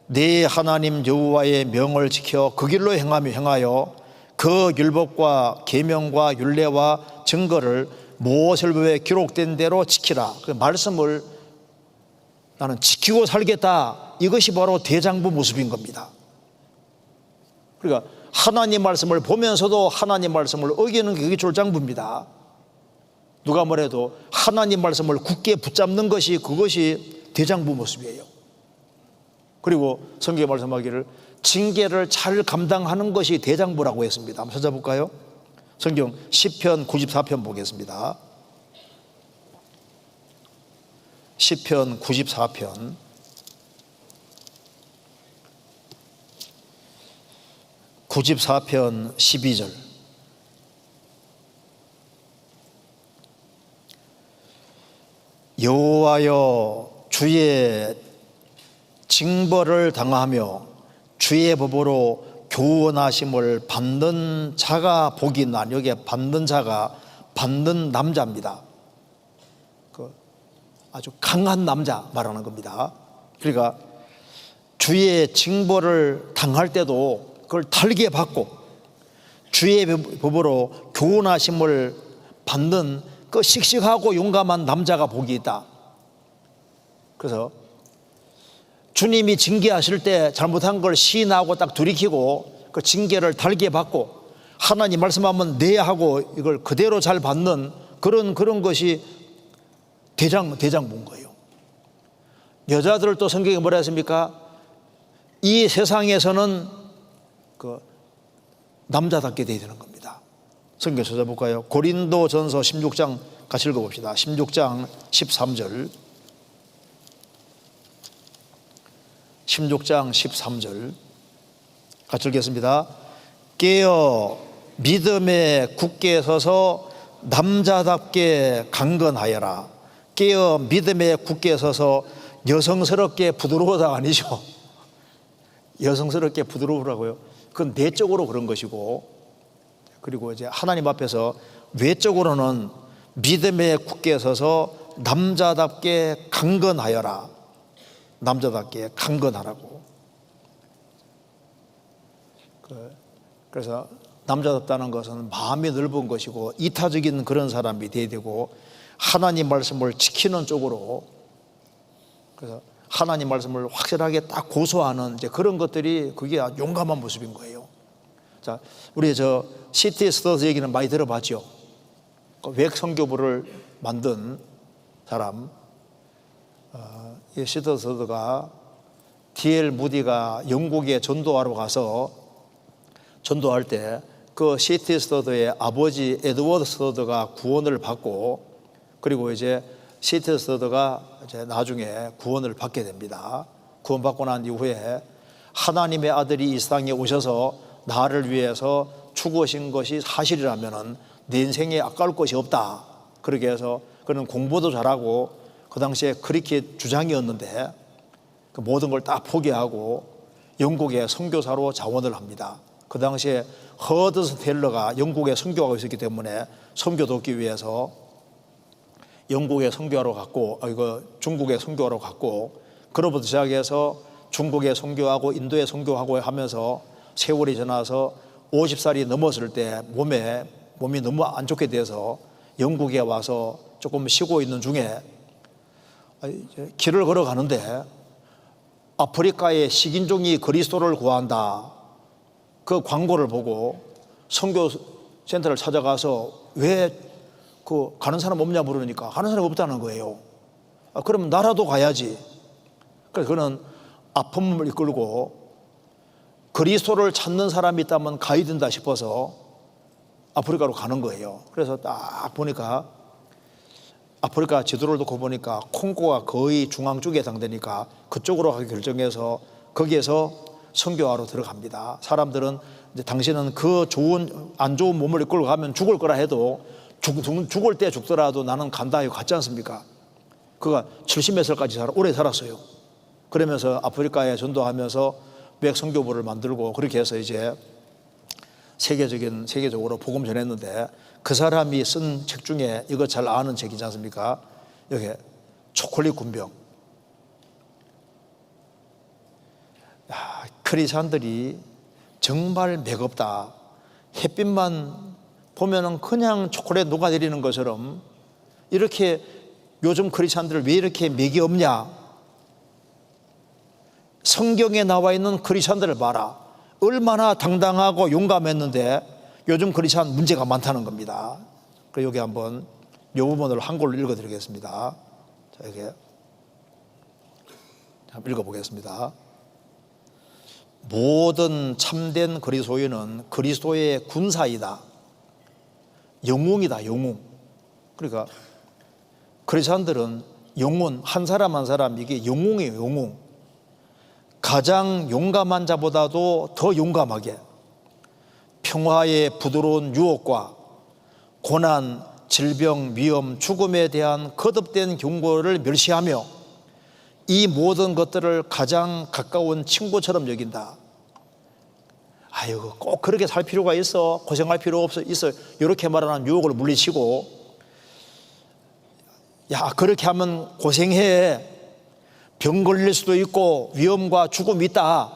내 하나님 여호와의 명을 지켜 그 길로 행하여 그 율법과 계명과 율례와 증거를 모세율법에 기록된 대로 지키라. 그 말씀을 나는 지키고 살겠다. 이것이 바로 대장부 모습인 겁니다. 그러니까 하나님 말씀을 보면서도 하나님 말씀을 어기는 게 그게 졸장부입니다. 누가 뭐래도 하나님 말씀을 굳게 붙잡는 것이, 그것이 대장부 모습이에요. 그리고 성경에 말씀하기를 징계를 잘 감당하는 것이 대장부라고 했습니다. 한번 찾아볼까요? 성경 시편 94편 보겠습니다. 시편 94편 12절 여호와여 주의 징벌을 당하며 주의 법으로 교훈하심을 받는 자가 복이 있나니, 여기에 받는 자가 받는 남자입니다. 아주 강한 남자 말하는 겁니다. 그러니까 주의 징벌을 당할 때도 그걸 달게 받고 주의 법으로 교훈하심을 받는 그 씩씩하고 용감한 남자가 복이 있다. 그래서 주님이 징계하실 때 잘못한 걸 시인하고 딱 돌이키고 그 징계를 달게 받고 하나님 말씀하면 네 하고 이걸 그대로 잘 받는 그런 것이 대장부인 거예요. 여자들을 또 성경에 뭐라 했습니까? 이 세상에서는 그 남자답게 되어야 되는 겁니다. 성경 찾아볼까요? 고린도전서 16장 같이 읽어봅시다. 16장 13절. 16장 13절 같이 읽겠습니다. 깨어 믿음에 굳게 서서 남자답게 강건하여라. 깨어 믿음에 굳게 서서 여성스럽게 부드러워가 아니죠. 여성스럽게 부드러우라고요. 그건 내적으로 그런 것이고, 그리고 이제 하나님 앞에서 외적으로는 믿음에 굳게 서서 남자답게 강건하여라. 남자답게 강건하라고. 그래서 남자답다는 것은 마음이 넓은 것이고 이타적인 그런 사람이 돼야 되고, 하나님 말씀을 지키는 쪽으로, 그래서 하나님 말씀을 확실하게 딱 고소하는 이제 그런 것들이, 그게 용감한 모습인 거예요. 자, 우리 C.T. 스터드 얘기는 많이 들어봤죠. 외국 선교부를 만든 사람, 이 C.T. 스터드가 D.L. 무디가 영국에 전도하러 가서 전도할 때 그 C.T. 스터드의 아버지 에드워드 스터드가 구원을 받고, 그리고 이제 C.T. 스터드가 이제 나중에 구원을 받게 됩니다. 구원받고 난 이후에 하나님의 아들이 이 세상에 오셔서 나를 위해서 죽으신 것이 사실이라면은 내 인생에 아까울 것이 없다. 그렇게 해서 그는 공부도 잘하고 그 당시에 그렇게 주장이었는데 그 모든 걸 다 포기하고 영국에 선교사로 자원을 합니다. 그 당시에 허드슨 테일러가 영국에 선교하고 있었기 때문에 선교 돕기 위해서 영국에 선교하러 갔고, 중국에 선교하러 갔고, 그로부터 시작해서 중국에 선교하고 인도에 선교하고 하면서 세월이 지나서 50살이 넘었을 때 몸이 너무 안 좋게 돼서 영국에 와서 조금 쉬고 있는 중에 길을 걸어가는데 아프리카의 식인종이 그리스도를 구한다, 그 광고를 보고 선교센터를 찾아가서 왜 가는 사람 없냐 물으니까 가는 사람이 없다는 거예요. 그러면 나라도 가야지. 그래서 그는 아픈 몸을 이끌고 그리스도를 찾는 사람이 있다면 가야 된다 싶어서 아프리카로 가는 거예요. 그래서 딱 보니까 아프리카 지도를 놓고 보니까 콩고가 거의 중앙 쪽에 해당되니까 그쪽으로 가기 결정해서 거기에서 선교하러 들어갑니다. 사람들은 이제 당신은 그 안 좋은 몸을 이끌고 가면 죽을 거라 해도 죽을 때 죽더라도 나는 간다 하고 갔지 않습니까? 그가 70몇 살까지 오래 살았어요. 그러면서 아프리카에 전도하면서 외국 선교부를 만들고 그렇게 해서 이제 세계적으로 복음 전했는데, 그 사람이 쓴 책 중에 이거 잘 아는 책이지 않습니까? 여기 초콜릿 군병. 크리스찬들이 정말 맥없다. 햇빛만 보면은 그냥 초콜릿 녹아내리는 것처럼 이렇게 요즘 크리스찬들 왜 이렇게 맥이 없냐? 성경에 나와 있는 크리스찬들을 봐라. 얼마나 당당하고 용감했는데 요즘 크리스찬 문제가 많다는 겁니다. 그래서 여기 한번 이 부분을 한글로 읽어드리겠습니다. 자, 여기 한번 읽어보겠습니다. 모든 참된 그리스도인은 그리스도의 군사이다. 영웅이다, 영웅. 그러니까 크리스찬들은 영혼, 한 사람 한 사람 이게 영웅이에요, 영웅. 가장 용감한 자보다도 더 용감하게 평화의 부드러운 유혹과 고난, 질병, 위험, 죽음에 대한 거듭된 경고를 멸시하며 이 모든 것들을 가장 가까운 친구처럼 여긴다. 아유, 꼭 그렇게 살 필요가 있어? 고생할 필요 없어? 있어? 이렇게 말하는 유혹을 물리치고, 야, 그렇게 하면 고생해. 병 걸릴 수도 있고 위험과 죽음이 있다.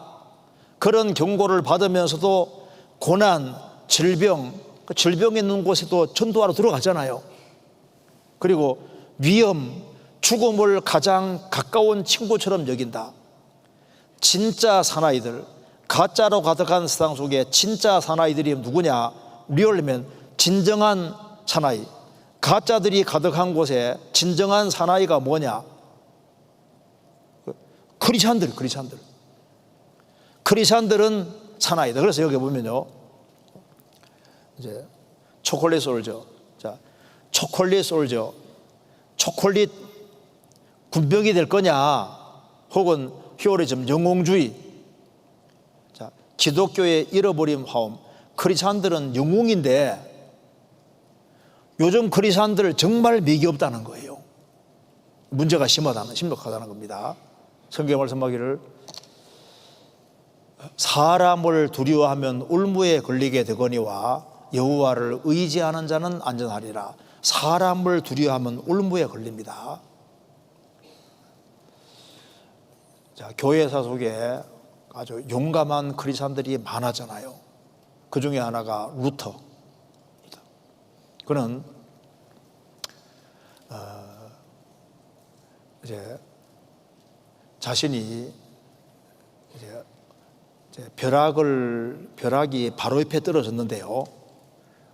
그런 경고를 받으면서도 고난, 질병, 질병 있는 곳에도 전도하러 들어가잖아요. 그리고 위험, 죽음을 가장 가까운 친구처럼 여긴다. 진짜 사나이들, 가짜로 가득한 세상 속에 진짜 사나이들이 누구냐? 리얼면 진정한 사나이, 가짜들이 가득한 곳에 진정한 사나이가 뭐냐? 크리스찬들은 사나이다. 그래서 여기 보면요, 이제 초콜릿 솔저, 자, 초콜릿 솔저, 초콜릿 군병이 될 거냐, 혹은 히어리즘 영웅주의. 자, 기독교의 잃어버린 화음. 크리스찬들은 영웅인데 요즘 크리스찬들 정말 맥이 없다는 거예요. 문제가 심각하다는 겁니다. 성경 말씀하기를 사람을 두려워하면 울무에 걸리게 되거니와 여호와를 의지하는 자는 안전하리라. 사람을 두려워하면 울무에 걸립니다. 자, 교회사 속에 아주 용감한 크리스찬들이 많았잖아요. 그 중에 하나가 루터. 그는 이제 자신이 이제 벼락이 바로 옆에 떨어졌는데요.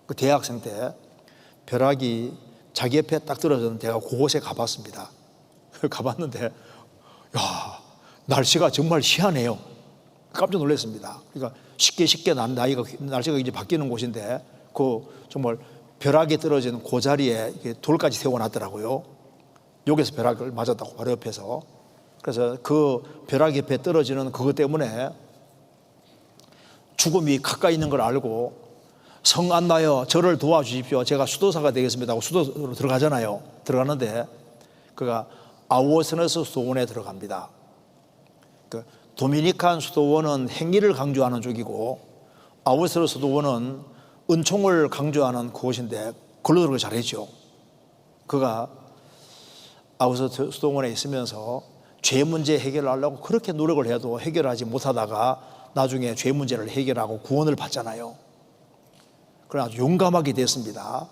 그 대학생 때 벼락이 자기 옆에 딱 떨어졌는데 제가 그곳에 가봤습니다. 가봤는데 야, 날씨가 정말 희한해요. 깜짝 놀랐습니다. 그러니까 쉽게 날씨가 이제 바뀌는 곳인데 그 정말 벼락이 떨어진 그 자리에 돌까지 세워놨더라고요. 여기서 벼락을 맞았다고, 바로 옆에서. 그래서 그 벼락 옆에 떨어지는 그것 때문에 죽음이 가까이 있는 걸 알고 성 안나여 저를 도와주십시오. 제가 수도사가 되겠습니다 하고 수도로 들어가잖아요. 들어가는데 그가 아우어스너스 수도원에 들어갑니다. 그 도미니칸 수도원은 행위를 강조하는 쪽이고 아우어스너스 수도원은 은총을 강조하는 그곳인데 걸로 들어가기 잘했죠. 그가 아우어스너스 수도원에 있으면서 죄 문제 해결을 하려고 그렇게 노력을 해도 해결하지 못하다가 나중에 죄 문제를 해결하고 구원을 받잖아요. 그래서 아주 용감하게 됐습니다.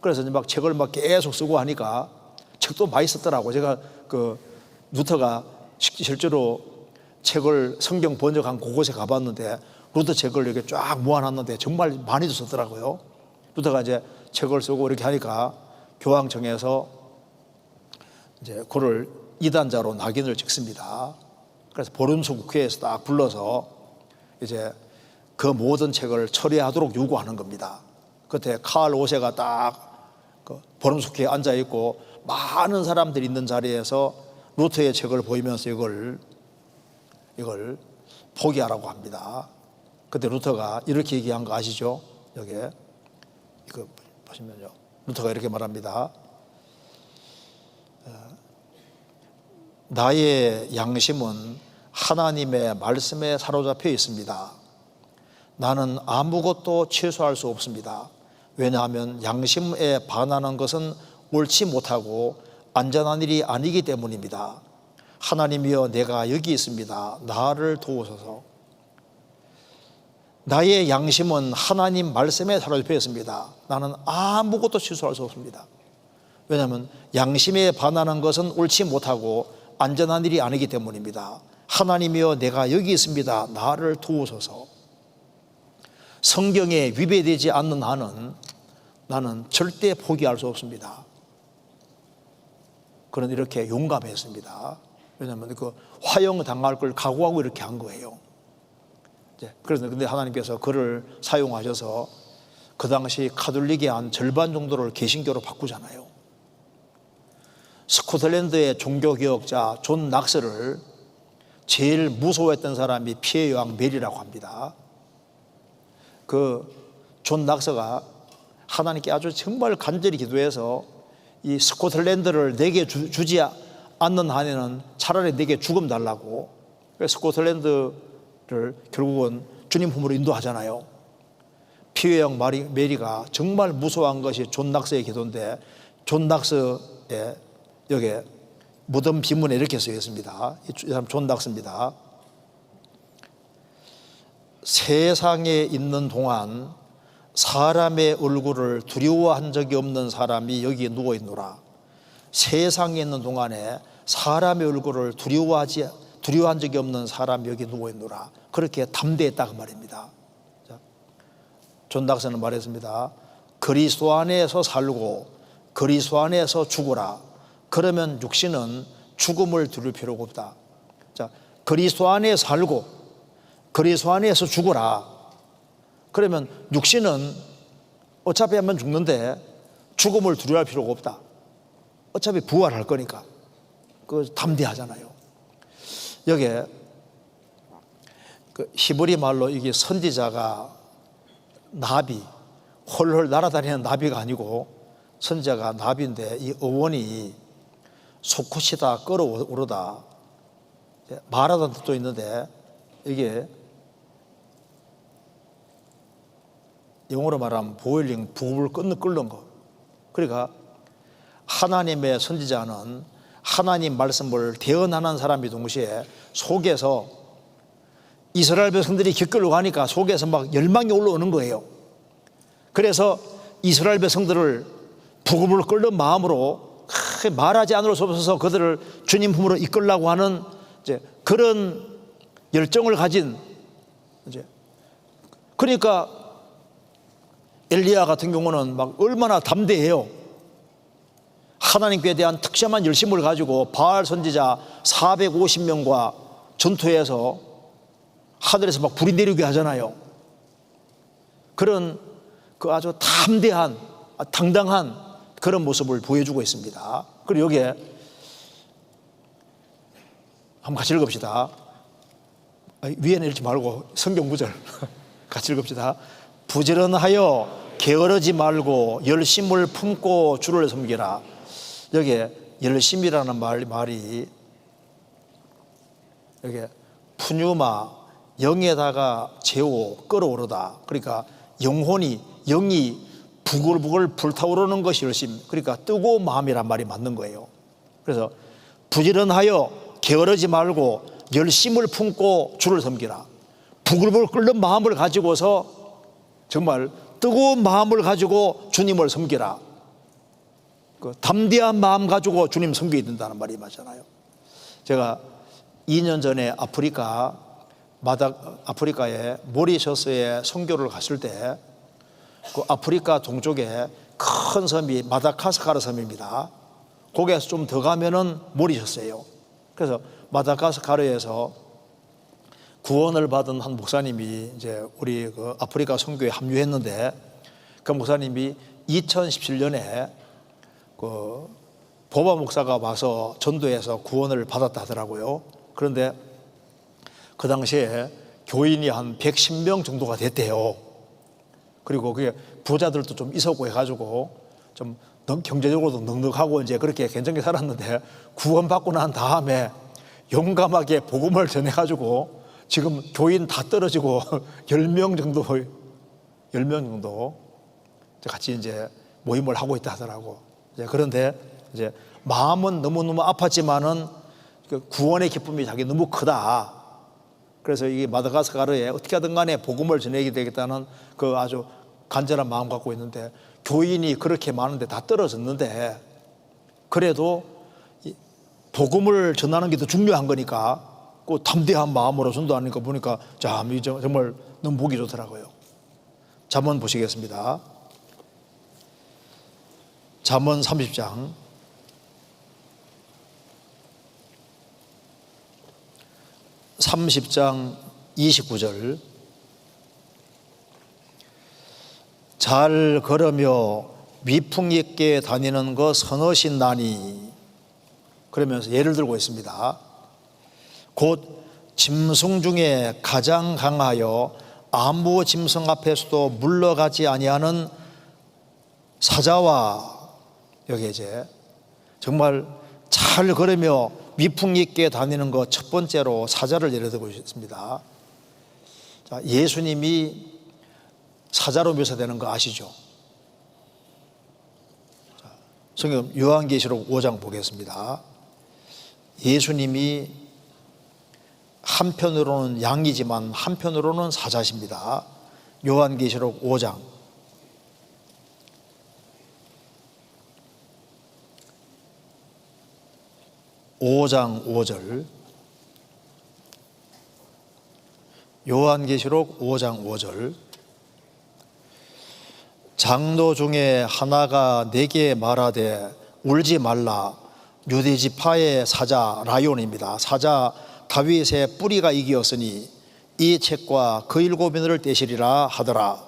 그래서 이제 막 책을 막 계속 쓰고 하니까 책도 많이 썼더라고. 제가 그 루터가 실제로 책을 성경 번역한 그곳에 가봤는데 루터 책을 이렇게 쫙 모아놨는데 정말 많이도 썼더라고요. 루터가 이제 책을 쓰고 이렇게 하니까 교황청에서 이제 그를 이단자로 낙인을 찍습니다. 그래서 보름수 국회에서 딱 불러서 이제 그 모든 책을 처리하도록 요구하는 겁니다. 그때 칼 오세가 딱 그 보름수 국회에 앉아 있고 많은 사람들이 있는 자리에서 루터의 책을 보이면서 이걸 포기하라고 합니다. 그때 루터가 이렇게 얘기한 거 아시죠? 여기에 이거 보시면요, 루터가 이렇게 말합니다. 나의 양심은 하나님의 말씀에 사로잡혀 있습니다. 나는 아무것도 취소할 수 없습니다. 왜냐하면 양심에 반하는 것은 옳지 못하고 안전한 일이 아니기 때문입니다. 하나님이여, 내가 여기 있습니다. 나를 도우소서. 나의 양심은 하나님 말씀에 사로잡혀 있습니다. 나는 아무것도 취소할 수 없습니다. 왜냐하면 양심에 반하는 것은 옳지 못하고 안전한 일이 아니기 때문입니다. 하나님이여, 내가 여기 있습니다. 나를 도우소서. 성경에 위배되지 않는 한은 나는 절대 포기할 수 없습니다. 그는 이렇게 용감했습니다. 왜냐하면 그 화형 당할 걸 각오하고 이렇게 한 거예요. 그래서 근데 하나님께서 그를 사용하셔서 그 당시 카톨릭의 한 절반 정도를 개신교로 바꾸잖아요. 스코틀랜드의 종교개혁자 존 낙스를 제일 무서워했던 사람이 피해 여왕 메리라고 합니다. 그 존 낙스가 하나님께 아주 정말 간절히 기도해서 이 스코틀랜드를 내게 주지 않는 한에는 차라리 내게 죽음 달라고. 스코틀랜드를 결국은 주님 품으로 인도하잖아요. 피해 여왕 메리가 정말 무서워한 것이 존 낙스의 기도인데 존 낙스의 여기 무덤 비문에 이렇게 쓰여 있습니다. 이 사람 존 낙스입니다. 세상에 있는 동안 사람의 얼굴을 두려워한 적이 없는 사람이 여기에 누워있노라. 세상에 있는 동안에 사람의 얼굴을 두려워한 적이 없는 사람이 여기 누워있노라. 그렇게 담대했다 그 말입니다. 존 낙스는 말했습니다. 그리스도 안에서 살고 그리스도 안에서 죽으라. 그러면 육신은 죽음을 두려울 필요가 없다. 자, 그리스도 안에 살고 그리스도 안에서 죽으라. 그러면 육신은 어차피 한번 죽는데 죽음을 두려워할 필요가 없다. 어차피 부활할 거니까. 그 담대하잖아요. 여기에 그 히브리 말로 이게 선지자가 나비, 홀홀 날아다니는 나비가 아니고 선지자가 나비인데 이 어원이 솟구치다, 끌어오르다, 말하다는 뜻도 있는데 이게 영어로 말하면 보일링, 부글을 끓는 거. 그러니까 하나님의 선지자는 하나님 말씀을 대언하는 사람이 동시에 속에서 이스라엘 백성들이 겪으려고 하니까 속에서 막 열망이 올라오는 거예요. 그래서 이스라엘 백성들을 부금을 끓는 마음으로 말하지 않을 수 없어서 그들을 주님 품으로 이끌려고 하는 이제 그런 열정을 가진 이제 그러니까 엘리야 같은 경우는 막 얼마나 담대해요. 하나님께 대한 특심한 열심을 가지고 바알 선지자 450명과 전투해서 하늘에서 막 불이 내리게 하잖아요. 그런 그 아주 담대한 당당한 그런 모습을 보여주고 있습니다. 그리고 여기에 한번 같이 읽읍시다. 위에는 읽지 말고 성경 구절 같이 읽읍시다. 부지런하여 게으르지 말고 열심을 품고 주를 섬기라. 여기에 열심이라는 말이 여기에 푸뉴마 영에다가 재우 끌어오르다. 그러니까 영이 부글부글 불타오르는 것이 열심. 그러니까 뜨거운 마음이란 말이 맞는 거예요. 그래서 부지런하여 게으르지 말고 열심을 품고 주를 섬기라. 부글부글 끓는 마음을 가지고서 정말 뜨거운 마음을 가지고 주님을 섬기라. 그 담대한 마음 가지고 주님 섬겨야 된다는 말이 맞잖아요. 제가 2년 전에 아프리카에 모리셔스에 선교를 갔을 때 그 아프리카 동쪽에 큰 섬이 마다가스카르 섬입니다. 거기에서 좀 더 가면은 모리셔스예요. 그래서 마다가스카르에서 구원을 받은 한 목사님이 이제 우리 그 아프리카 선교에 합류했는데 그 목사님이 2017년에 그 보바 목사가 와서 전도해서 구원을 받았다 하더라고요. 그런데 그 당시에 교인이 한 110명 정도가 됐대요. 그리고 그게 부자들도 좀 있었고 해가지고 좀 경제적으로도 넉넉하고 이제 그렇게 괜찮게 살았는데 구원받고 난 다음에 용감하게 복음을 전해가지고 지금 교인 다 떨어지고 10명 정도 같이 이제 모임을 하고 있다 하더라고. 그런데 이제 마음은 너무너무 아팠지만은 구원의 기쁨이 자기 너무 크다. 그래서 이 마다가스카르에 어떻게 하든 간에 복음을 전해야 되겠다는 그 아주 간절한 마음 갖고 있는데 교인이 그렇게 많은데 다 떨어졌는데 그래도 복음을 전하는 게 더 중요한 거니까 그 담대한 마음으로 전도하는 거 보니까 참 정말 너무 보기 좋더라고요. 잠언 보시겠습니다. 잠언 30장 29절 잘 걸으며 위풍 있게 다니는 거 선하신 나니 그러면서 예를 들고 있습니다. 곧 짐승 중에 가장 강하여 아무 짐승 앞에서도 물러가지 아니하는 사자와 여기 이제 정말 잘 걸으며 위풍 있게 다니는 것 첫 번째로 사자를 예를 들고 있습니다. 자, 예수님이 사자로 묘사되는 거 아시죠? 자, 성경 요한계시록 5장 보겠습니다. 예수님이 한편으로는 양이지만 한편으로는 사자십니다. 요한계시록 5장 5절 요한계시록 5장 5절 장로 중에 하나가 내게 말하되 울지 말라. 유대지파의 사자 라ион입니다. 사자 다윗의 뿌리가 이기었으니 이 책과 그 7인을 떼시리라 하더라.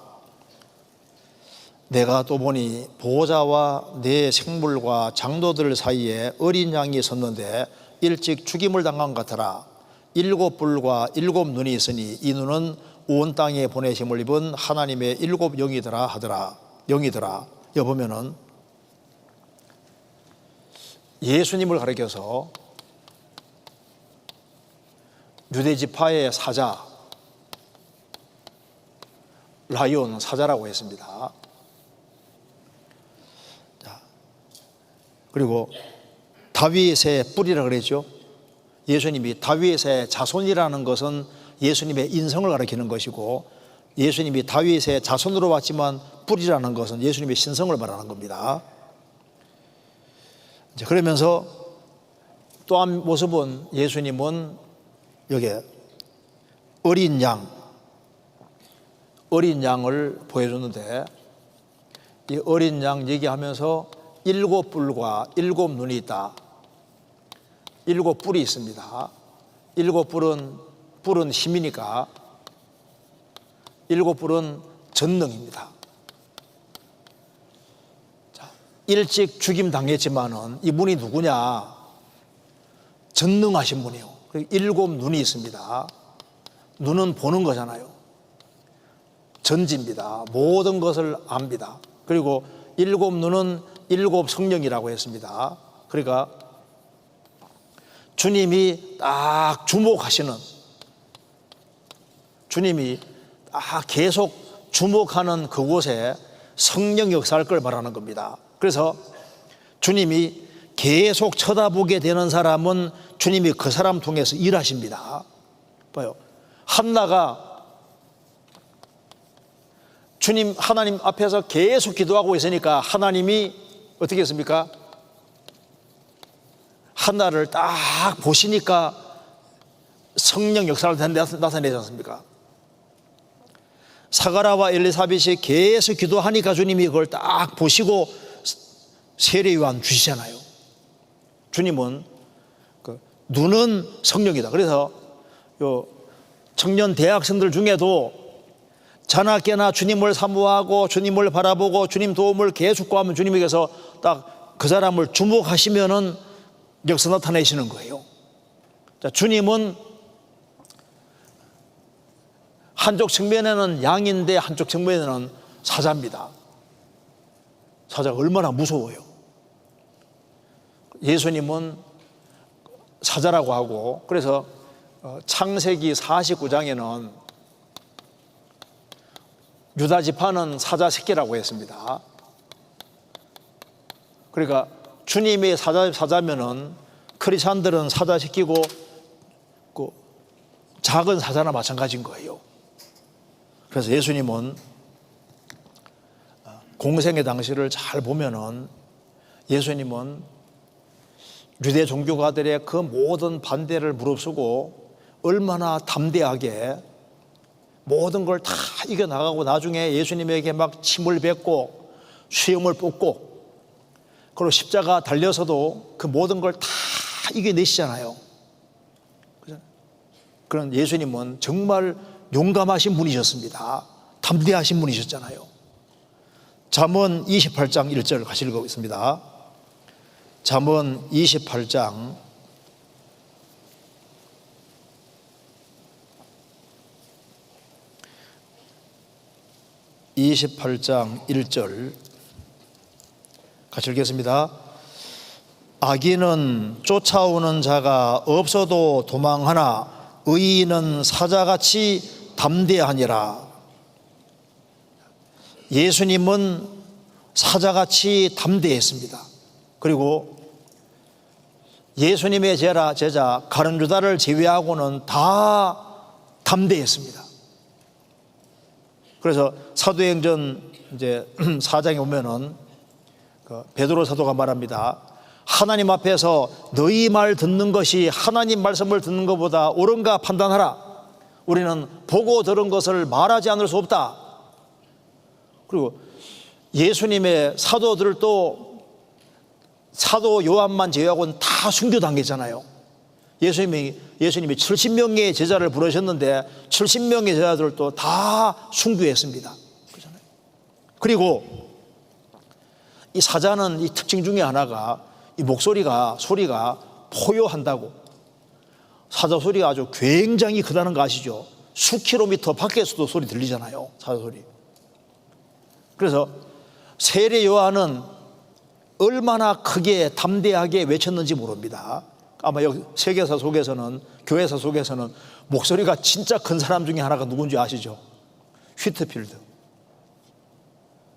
내가 또 보니 보호자와 내 생물과 장로들 사이에 어린 양이 섰는데 일찍 죽임을 당한 것 같더라. 7뿔과 7눈이 있으니 이 눈은 온 땅에 보내심을 입은 하나님의 7영이더라 하더라. 영이더라. 여기 보면은 예수님을 가리켜서 유대지파의 사자 라이온 사자라고 했습니다. 그리고 다윗의 뿌리라 그랬죠. 예수님이 다윗의 자손이라는 것은 예수님의 인성을 가리키는 것이고, 예수님이 다윗의 자손으로 왔지만 뿌리라는 것은 예수님의 신성을 말하는 겁니다. 그러면서 또 한 모습은 예수님은 여기 어린 양을 보여줬는데, 이 어린 양 얘기하면서 7뿔과 7눈이 있다. 7뿔이 있습니다. 7뿔은 힘이니까 7뿔은 전능입니다. 자, 일찍 죽임 당했지만은 이분이 누구냐? 전능하신 분이요. 7눈이 있습니다. 눈은 보는 거잖아요. 전지입니다. 모든 것을 압니다. 그리고 7눈은 7 성령이라고 했습니다. 그러니까 주님이 딱 주목하시는, 주님이 딱 계속 주목하는 그곳에 성령 역사할 걸 말하는 겁니다. 그래서 주님이 계속 쳐다보게 되는 사람은 주님이 그 사람 통해서 일하십니다. 봐요. 한나가 주님 하나님 앞에서 계속 기도하고 있으니까 하나님이 어떻게 했습니까? 한나를 딱 보시니까 성령 역사를 나타내지 않습니까? 사가라와 엘리사벳이 계속 기도하니까 주님이 그걸 딱 보시고 세례요한 주시잖아요. 주님은 그 눈은 성령이다. 그래서 요 청년 대학생들 중에도 자나깨나 주님을 사모하고 주님을 바라보고 주님 도움을 계속 구하면 주님에게서 딱 그 사람을 주목하시면은 역사 나타내시는 거예요. 자, 주님은 한쪽 측면에는 양인데 한쪽 측면에는 사자입니다. 사자가 얼마나 무서워요. 예수님은 사자라고 하고, 그래서 창세기 49장에는 유다 지파는 사자 새끼라고 했습니다. 그러니까 주님이 사자면은 크리스찬들은 사자 새끼고 그 작은 사자나 마찬가지인 거예요. 그래서 예수님은 공생의 당시를 잘 보면은 예수님은 유대 종교가들의 그 모든 반대를 무릅쓰고 얼마나 담대하게 모든 걸 다 이겨나가고 나중에 예수님에게 막 침을 뱉고 수염을 뽑고 그리고 십자가 달려서도 그 모든 걸 다 이겨내시잖아요. 그런 예수님은 정말 용감하신 분이셨습니다. 담대하신 분이셨잖아요. 잠언 28장 1절 같이 읽어보겠습니다. 잠언 28장 1절 같이 읽겠습니다. 악인은 쫓아오는 자가 없어도 도망하나 의인은 사자같이 담대하니라. 예수님은 사자같이 담대했습니다. 그리고 예수님의 제자 가룟 유다를 제외하고는 다 담대했습니다. 그래서 사도행전 이제 4장에 보면은 베드로 사도가 말합니다. 하나님 앞에서 너희 말 듣는 것이 하나님 말씀을 듣는 것보다 옳은가 판단하라. 우리는 보고 들은 것을 말하지 않을 수 없다. 그리고 예수님의 사도들도 사도 요한만 제외하고는 다 순교당했잖아요. 예수님이 70명의 제자를 부르셨는데 70명의 제자들도 다 순교했습니다. 그렇잖아요. 그리고 이 사자는 이 특징 중에 하나가 이 소리가 포효한다고. 사자 소리가 아주 굉장히 크다는 거 아시죠? 수킬로미터 밖에서도 소리 들리잖아요. 사자 소리. 그래서 세례 요한은 얼마나 크게 담대하게 외쳤는지 모릅니다. 아마 여기 세계사 속에서는, 교회사 속에서는 목소리가 진짜 큰 사람 중에 하나가 누군지 아시죠? 휘트필드.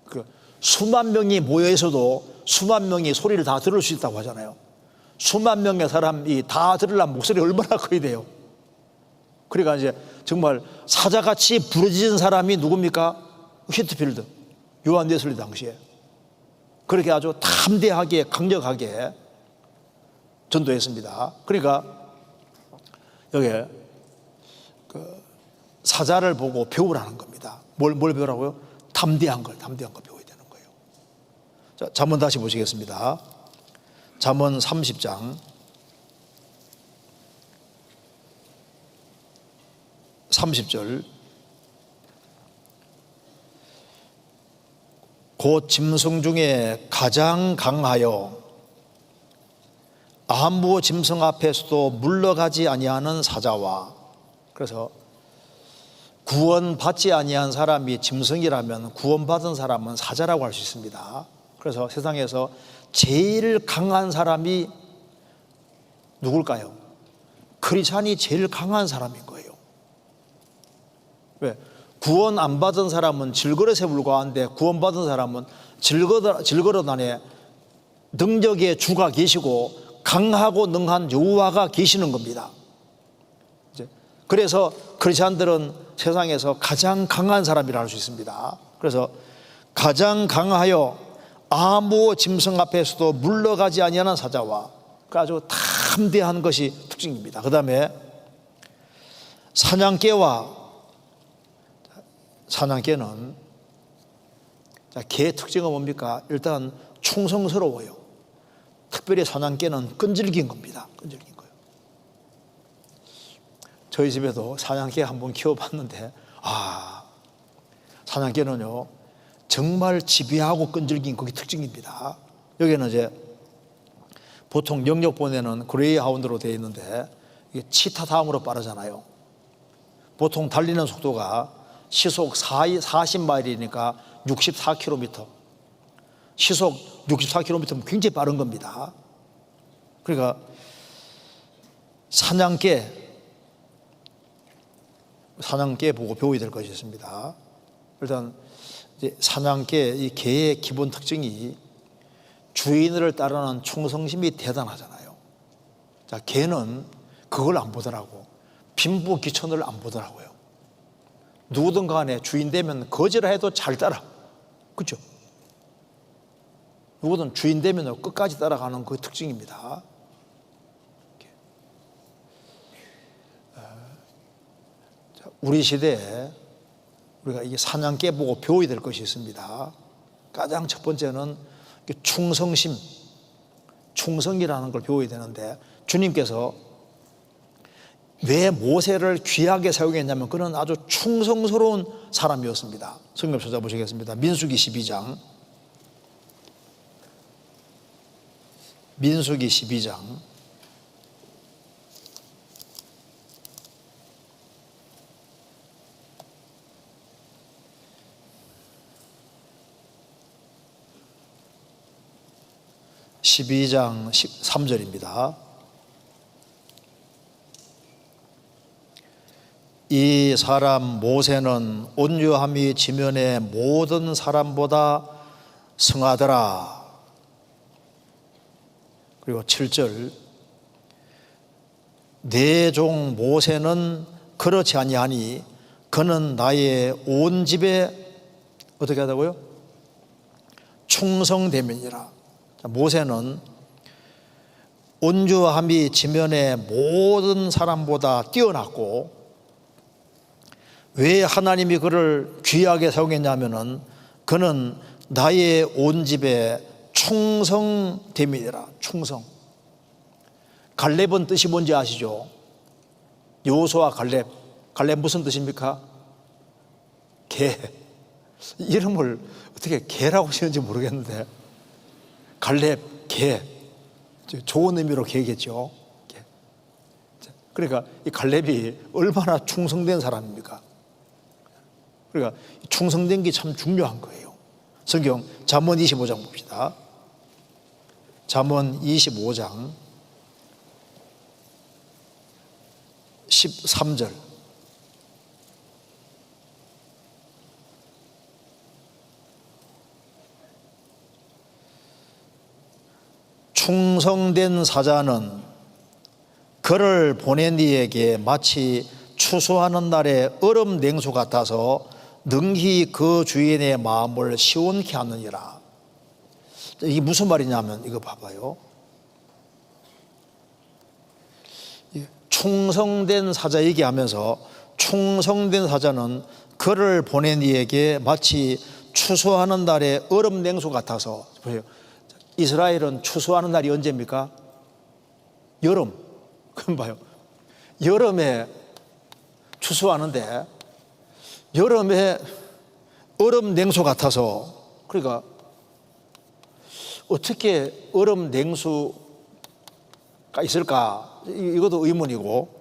그 수만 명이 모여 있어도 수만 명이 소리를 다 들을 수 있다고 하잖아요. 수만 명의 사람이 다 들으려면 목소리 얼마나 커야 돼요. 그러니까 이제 정말 사자같이 부르짖은 사람이 누굽니까? 휘트필드, 요한 웨슬리 당시에. 그렇게 아주 담대하게 강력하게 전도했습니다. 그러니까 여기 사자를 보고 배우라는 겁니다. 뭘 배우라고요? 담대한 걸 배워야 되는 거예요. 자, 잠언 다시 보시겠습니다. 잠언 30장 30절. 곧 짐승 중에 가장 강하여 아무 짐승 앞에서도 물러가지 아니하는 사자와. 그래서 구원받지 아니한 사람이 짐승이라면 구원받은 사람은 사자라고 할 수 있습니다. 그래서 세상에서 제일 강한 사람이 누굴까요? 크리스찬이 제일 강한 사람인 거예요. 왜? 구원 안 받은 사람은 질그릇에 불과한데 구원받은 사람은 질그릇 안에 능력의 주가 계시고 강하고 능한 여호와가 계시는 겁니다. 그래서 크리스찬들은 세상에서 가장 강한 사람이라 할 수 있습니다. 그래서 가장 강하여 아무 짐승 앞에서도 물러가지 아니하는 사자와, 아주 담대한 것이 특징입니다. 그 다음에 사냥개는 개의 특징은 뭡니까? 일단 충성스러워요. 특별히 사냥개는 끈질긴 겁니다. 끈질긴 거예요. 저희 집에도 사냥개 한번 키워봤는데, 사냥개는요 정말 지배하고 끈질긴 그게 특징입니다. 여기는 이제 보통 영역 보내는 그레이하운드로 되어 있는데 이게 치타 다음으로 빠르잖아요. 보통 달리는 속도가 시속 40마일이니까 64km. 시속 64km면 굉장히 빠른 겁니다. 그러니까 사냥개 보고 배워야 될 것이 있습니다. 일단 이제 사냥개, 이 개의 기본 특징이 주인을 따르는 충성심이 대단하잖아요. 자, 개는 그걸 안 보더라고. 빈부귀천을 안 보더라고요. 누구든 간에 주인 되면 거지라 해도 잘 따라. 그렇죠? 누구든 주인 되면 끝까지 따라가는 그 특징입니다. 우리 시대에 우리가 이 사냥개 보고 배워야 될 것이 있습니다. 가장 첫 번째는 충성이라는 걸 배워야 되는데, 주님께서 왜 모세를 귀하게 사용했냐면 그는 아주 충성스러운 사람이었습니다. 성경 찾아보시겠습니다. 민수기 12장. 민수기 12장 12장 13절입니다. 이 사람 모세는 온유함이 지면의 모든 사람보다 성하더라. 그리고 7절, 내 종 모세는 그렇지 아니하니 그는 나의 온 집에 어떻게 하다고요? 충성됨이니라. 모세는 온유함이 지면의 모든 사람보다 뛰어났고, 왜 하나님이 그를 귀하게 사용했냐면은 그는 나의 온 집에 충성됨이니라. 충성. 갈렙은 뜻이 뭔지 아시죠? 여호수아 갈렙. 갈렙 무슨 뜻입니까? 개. 이름을 어떻게 개라고 지었는지 모르겠는데 갈렙, 개. 좋은 의미로 개겠죠. 개. 그러니까 이 갈렙이 얼마나 충성된 사람입니까? 그러니까 충성된 게 참 중요한 거예요. 성경 잠언 25장 봅시다. 잠언 25장 13절. 충성된 사자는 그를 보낸 이에게 마치 추수하는 날의 얼음 냉수 같아서 능히 그 주인의 마음을 시원케 하느니라. 이게 무슨 말이냐면 이거 봐봐요. 충성된 사자 얘기하면서 충성된 사자는 그를 보낸 이에게 마치 추수하는 날의 얼음 냉수 같아서. 보세요. 이스라엘은 추수하는 날이 언제입니까? 여름. 그럼 봐요. 여름에 추수하는데 여름에 얼음 냉수 같아서. 그러니까 어떻게 얼음 냉수가 있을까? 이것도 의문이고,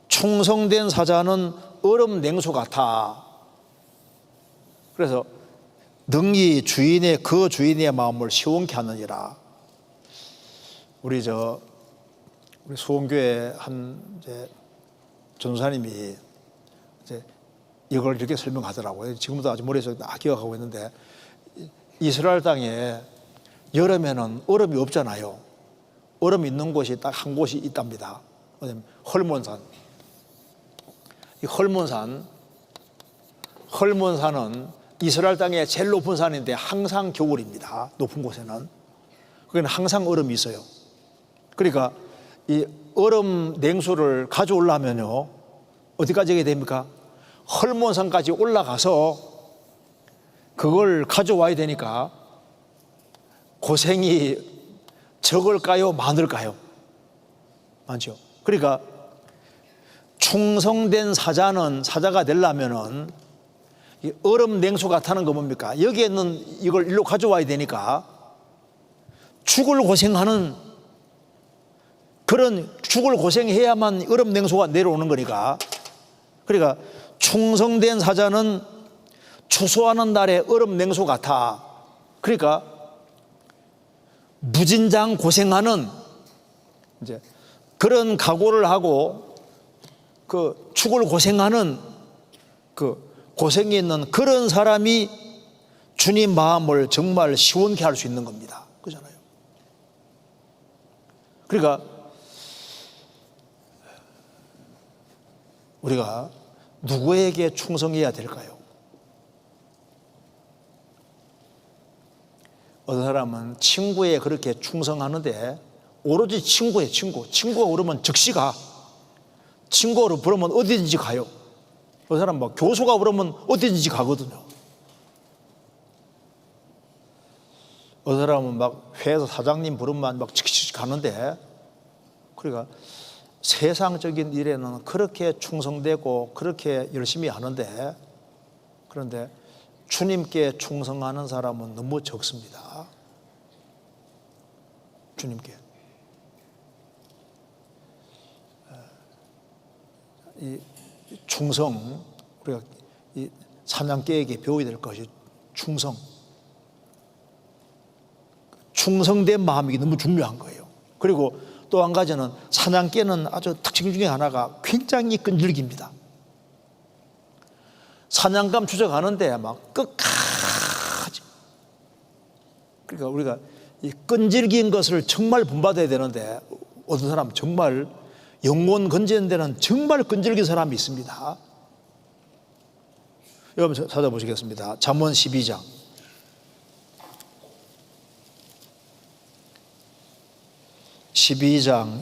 충성된 사자는 얼음 냉수 같아. 그래서 능히 그 주인의 마음을 시원케 하느니라. 우리 수원교회 한 전도사님이 이걸 이렇게 설명하더라고요. 지금도 아주 머릿속에 다 기억하고 있는데, 이스라엘 땅에 여름에는 얼음이 없잖아요. 얼음 있는 곳이 딱 한 곳이 있답니다. 헐몬산. 이 헐몬산은 이스라엘 땅의 제일 높은 산인데 항상 겨울입니다. 높은 곳에는. 거기는 항상 얼음이 있어요. 그러니까 이 얼음 냉수를 가져오려면요, 어디까지 가야 됩니까? 헐몬산까지 올라가서 그걸 가져와야 되니까 고생이 적을까요? 많을까요? 많죠. 그러니까 충성된 사자가 되려면은 이 얼음 냉수 같다는 거 뭡니까? 여기에는 이걸 일로 가져와야 되니까 죽을 고생하는, 그런 죽을 고생해야만 얼음 냉수가 내려오는 거니까. 그러니까 충성된 사자는 추수하는 날에 얼음 냉수 같아. 그러니까 무진장 고생하는 그런 각오를 하고 그 죽을 고생하는 그 고생이 있는 그런 사람이 주님 마음을 정말 시원케 할 수 있는 겁니다. 그렇잖아요. 그러니까 우리가 누구에게 충성해야 될까요? 어떤 사람은 친구에 그렇게 충성하는데 오로지 친구예요. 친구가 그러면 즉시 가. 친구가 부르면 어디든지 가요. 어떤 사람은 막 교수가 부르면 어디든지 가거든요. 어떤 사람은 막 회사 사장님 부르면 막 즉시 가는데, 그러니까 세상적인 일에는 그렇게 충성되고 그렇게 열심히 하는데, 그런데 주님께 충성하는 사람은 너무 적습니다. 주님께. 이 충성, 우리가 이 사냥개에게 배워야 될 것이 충성된 마음이 너무 중요한 거예요. 그리고 또 한 가지는 사냥개는 아주 특징 중에 하나가 굉장히 끈질깁니다. 사냥감 추적하는데 막 끝까지. 그러니까 우리가 이 끈질긴 것을 정말 본받아야 되는데, 어떤 사람 정말 영혼 건지는 데는 정말 끈질긴 사람이 있습니다. 여러분 찾아보시겠습니다. 잠언 12장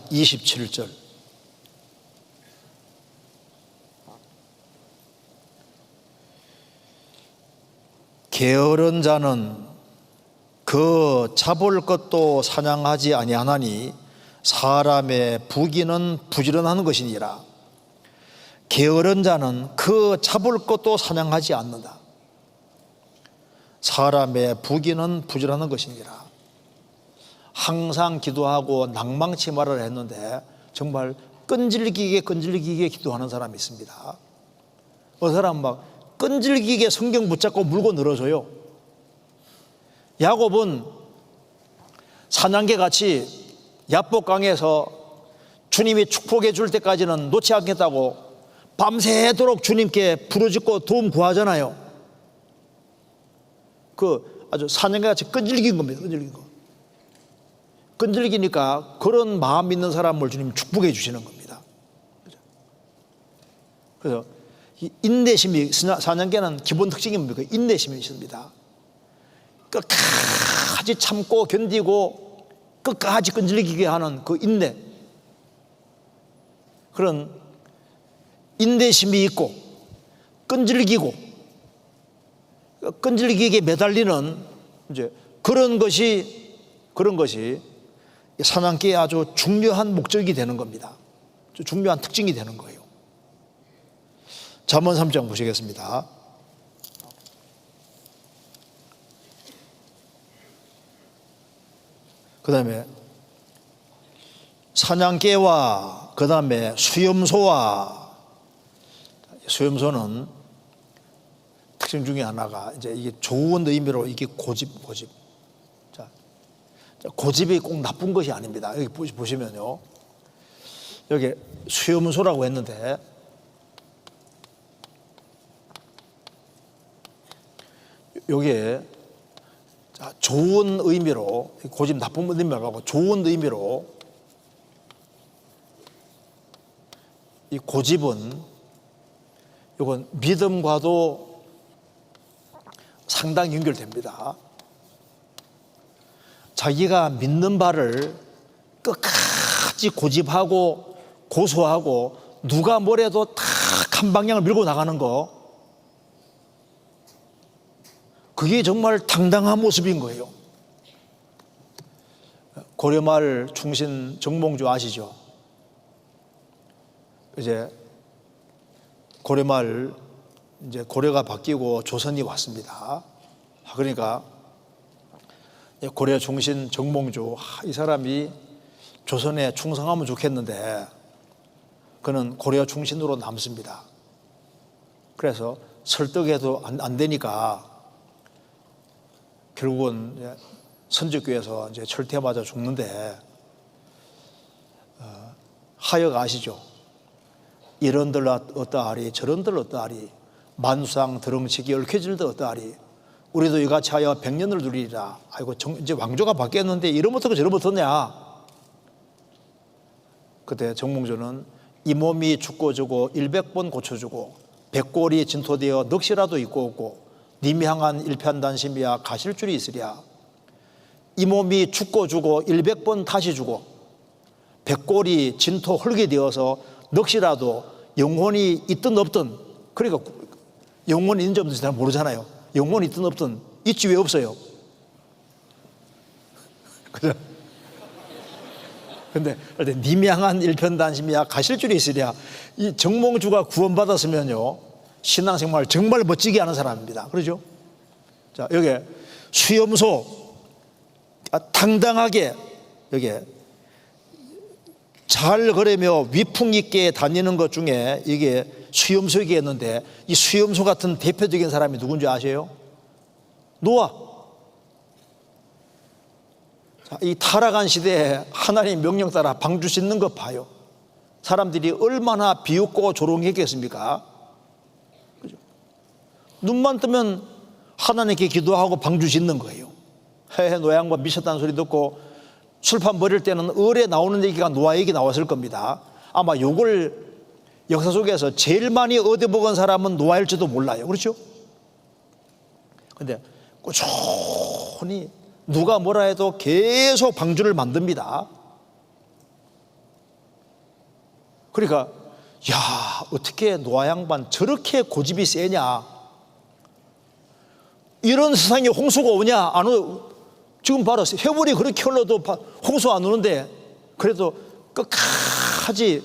27절. 게으른 자는 그 잡을 것도 사냥하지 아니하나니 사람의 부귀는 부지런하는 것이니라. 게으른 자는 그 잡을 것도 사냥하지 않는다. 사람의 부귀는 부지런한 것이니라. 항상 기도하고 낭망치 말을 했는데 정말 끈질기게 기도하는 사람이 있습니다. 어느 사람 막 끈질기게 성경 붙잡고 물고 늘어져요. 야곱은 사냥개 같이 야복강에서 주님이 축복해 줄 때까지는 놓지 않겠다고 밤새도록 주님께 부르짖고 도움 구하잖아요. 그 아주 사냥개 같이 끈질긴 겁니다. 끈질기니까 그런 마음 있는 사람을 주님 축복해 주시는 겁니다. 그래서 이 인내심이, 사냥개는 기본 특징이 뭡니까? 인내심이 있습니다. 끝까지 참고 견디고 끝까지 끈질기게 하는 그 인내, 그런 인내심이 있고 끈질기게 매달리는 이제 그런 것이 사냥개의 아주 중요한 목적이 되는 겁니다. 중요한 특징이 되는 거예요. 잠언 3장 보시겠습니다. 그 다음에 사냥개와 그 다음에 수염소는 특징 중에 하나가 이제 이게 좋은 의미로 이게 고집. 자, 고집이 꼭 나쁜 것이 아닙니다. 여기 보시면요. 여기 수염소라고 했는데 여기에 좋은 의미로, 고집 나쁜 의미 말고 좋은 의미로 이 고집은 이건 믿음과도 상당히 연결됩니다. 자기가 믿는 바를 끝까지 고집하고 고소하고 누가 뭐래도 딱 한 방향을 밀고 나가는 거, 그게 정말 당당한 모습인 거예요. 고려말 충신 정몽주 아시죠? 이제 고려말 이제 고려가 바뀌고 조선이 왔습니다. 그러니까 고려 충신 정몽주, 이 사람이 조선에 충성하면 좋겠는데 그는 고려 충신으로 남습니다. 그래서 설득해도 안 되니까 결국은 선적교에서 이제 철퇴 맞아 죽는데, 하역 아시죠? 이런들 어떠하리 저런들 어떠하리 만수상 드렁치기 얽혀질들 어떠하리 우리도 이같이 하여 100년을 누리리라. 아이고 이제 왕조가 바뀌었는데 이러면 어떻게 저러면 어떠냐. 그때 정몽주는 이 몸이 죽고 주고 100번 고쳐주고 백골이 진토되어 넋이라도 있고 없고 님이 향한 일편단심이야 가실 줄이 있으랴. 이 몸이 죽고 주고 100번 다시 주고 백골이 진토 흙이 되어서 넋이라도 영혼이 있든 없든, 그러니까 영혼이 있는지 없는지 잘 모르잖아요. 영혼이 있든 없든 있지 왜 없어요? 그죠? 근데 님이 향한 일편단심이야 가실 줄이 있으랴. 이 정몽주가 구원받았으면요 신앙생활 정말 멋지게 하는 사람입니다. 그러죠? 자, 여기 수염소, 당당하게 여기 잘 걸으며 위풍 있게 다니는 것 중에 이게 수염소이겠는데, 이 수염소 같은 대표적인 사람이 누군지 아세요? 노아. 자, 이 타락한 시대에 하나님 명령 따라 방주 짓는 것 봐요. 사람들이 얼마나 비웃고 조롱했겠습니까? 그죠? 눈만 뜨면 하나님께 기도하고 방주 짓는 거예요. 헤헤 노양과 미쳤다는 소리 듣고 술판 버릴 때는 을에 나오는 얘기가 노아 얘기 나왔을 겁니다. 아마 요걸 역사 속에서 제일 많이 얻어먹은 사람은 노아일지도 몰라요. 그렇죠? 근데 꾸준히 누가 뭐라 해도 계속 방주를 만듭니다. 그러니까 야, 어떻게 노아 양반 저렇게 고집이 세냐. 이런 세상에 홍수가 오냐? 안 오. 지금 봐라, 해물이 그렇게 흘러도 홍수 안 오는데 그래도 끝까지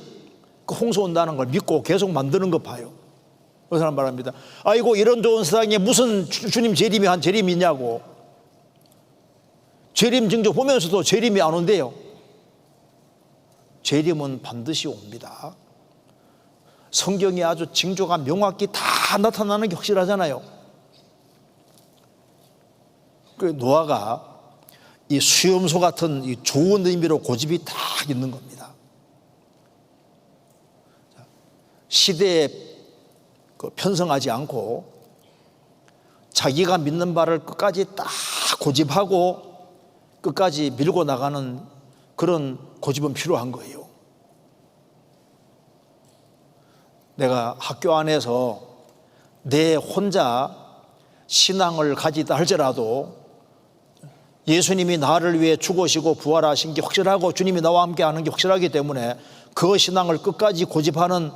그 홍수 온다는 걸 믿고 계속 만드는 거 봐요. 그 사람 말합니다. 아이고, 이런 좋은 세상에 무슨 주님 재림이 한 재림이 있냐고. 재림 징조 보면서도 재림이 안 온대요. 재림은 반드시 옵니다. 성경에 아주 징조가 명확히 다 나타나는 게 확실하잖아요. 그 노아가 이 수염소 같은 이 좋은 의미로 고집이 딱 있는 겁니다. 시대에 편성하지 않고 자기가 믿는 바를 끝까지 딱 고집하고 끝까지 밀고 나가는 그런 고집은 필요한 거예요. 내가 학교 안에서 내 혼자 신앙을 가지다 할지라도 예수님이 나를 위해 죽으시고 부활하신 게 확실하고 주님이 나와 함께 하는 게 확실하기 때문에 그 신앙을 끝까지 고집하는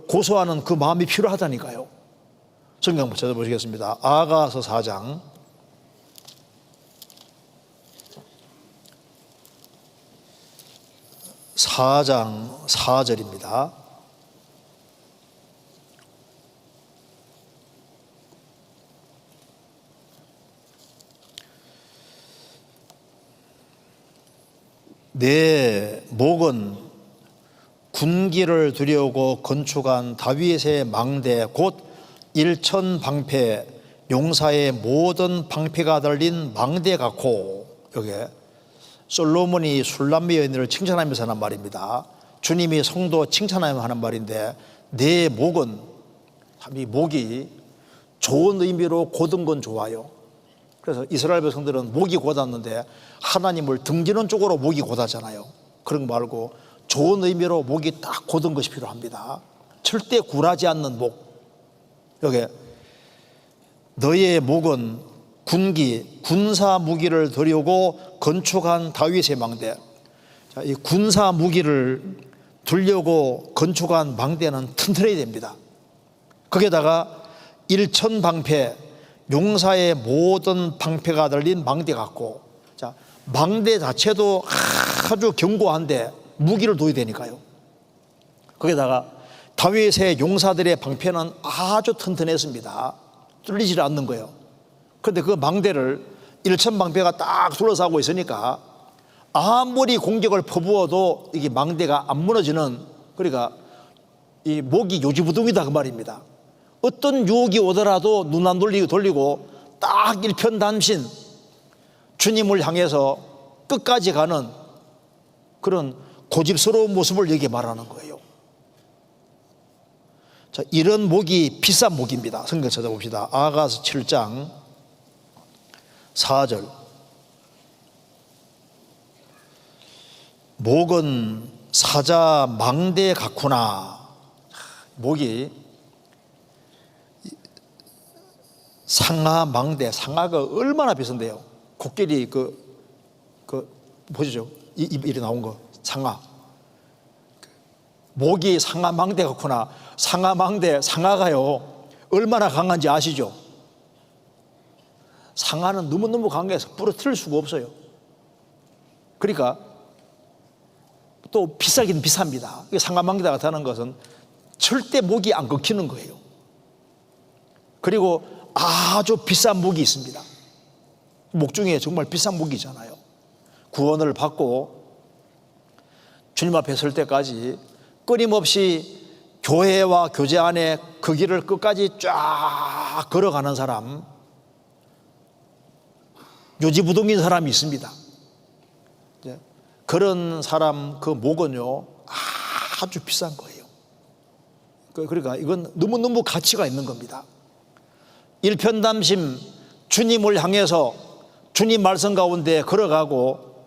고소하는 그 마음이 필요하다니까요. 성경 한번 찾아보시겠습니다. 아가서 4장 4절입니다. 내 목은 군기를 두려고 건축한 다윗의 망대 곧 일천방패 용사의 모든 방패가 달린 망대 같고, 여기에 솔로몬이 술람미 여인을 칭찬하면서 하는 말입니다. 주님이 성도 칭찬하면서 하는 말인데, 내 목은, 참 이 목이 좋은 의미로 곧은 건 좋아요. 그래서 이스라엘 백성들은 목이 곧았는데 하나님을 등지는 쪽으로 목이 곧았잖아요. 그런 거 말고 좋은 의미로 목이 딱 곧은 것이 필요합니다. 절대 굴하지 않는 목. 여기 너의 목은 군기, 군사 무기를 들려고 건축한 다윗의 망대. 자, 이 군사 무기를 들려고 건축한 망대는 튼튼해야 됩니다. 거기에다가 일천방패, 용사의 모든 방패가 달린 망대 같고, 자, 망대 자체도 아주 견고한데 무기를 둬야 되니까요. 거기다가 다윗의 용사들의 방패는 아주 튼튼했습니다. 뚫리지 않는 거예요. 그런데 그 망대를 일천방패가 딱 둘러싸고 있으니까 아무리 공격을 퍼부어도 이게 망대가 안 무너지는, 그러니까 이 목이 요지부동이다 그 말입니다. 어떤 유혹이 오더라도 눈 안 돌리고 딱 일편단심 주님을 향해서 끝까지 가는 그런 고집스러운 모습을 여기에 말하는 거예요. 자, 이런 목이 비싼 목입니다. 성경 찾아봅시다. 아가서 7장 4절. 목은 사자 망대 같구나. 목이 상아 망대, 상아가 얼마나 비싼데요. 코끼리 보시죠. 입이 나온 거, 상아. 목이 상아 망대 같구나. 상아 망대, 상아가요 얼마나 강한지 아시죠? 상아는 너무너무 강해서 부러뜨릴 수가 없어요. 그러니까 또 비싸긴 비쌉니다. 상아 망대 같다는 것은 절대 목이 안 꺾이는 거예요. 그리고 아주 비싼 목이 있습니다. 목 중에 정말 비싼 목이잖아요. 구원을 받고 주님 앞에 설 때까지 끊임없이 교회와 교제 안에 그 길을 끝까지 쫙 걸어가는 사람, 요지부동인 사람이 있습니다. 그런 사람 그 목은요 아주 비싼 거예요. 그러니까 이건 너무너무 가치가 있는 겁니다. 일편단심 주님을 향해서 주님 말씀 가운데 걸어가고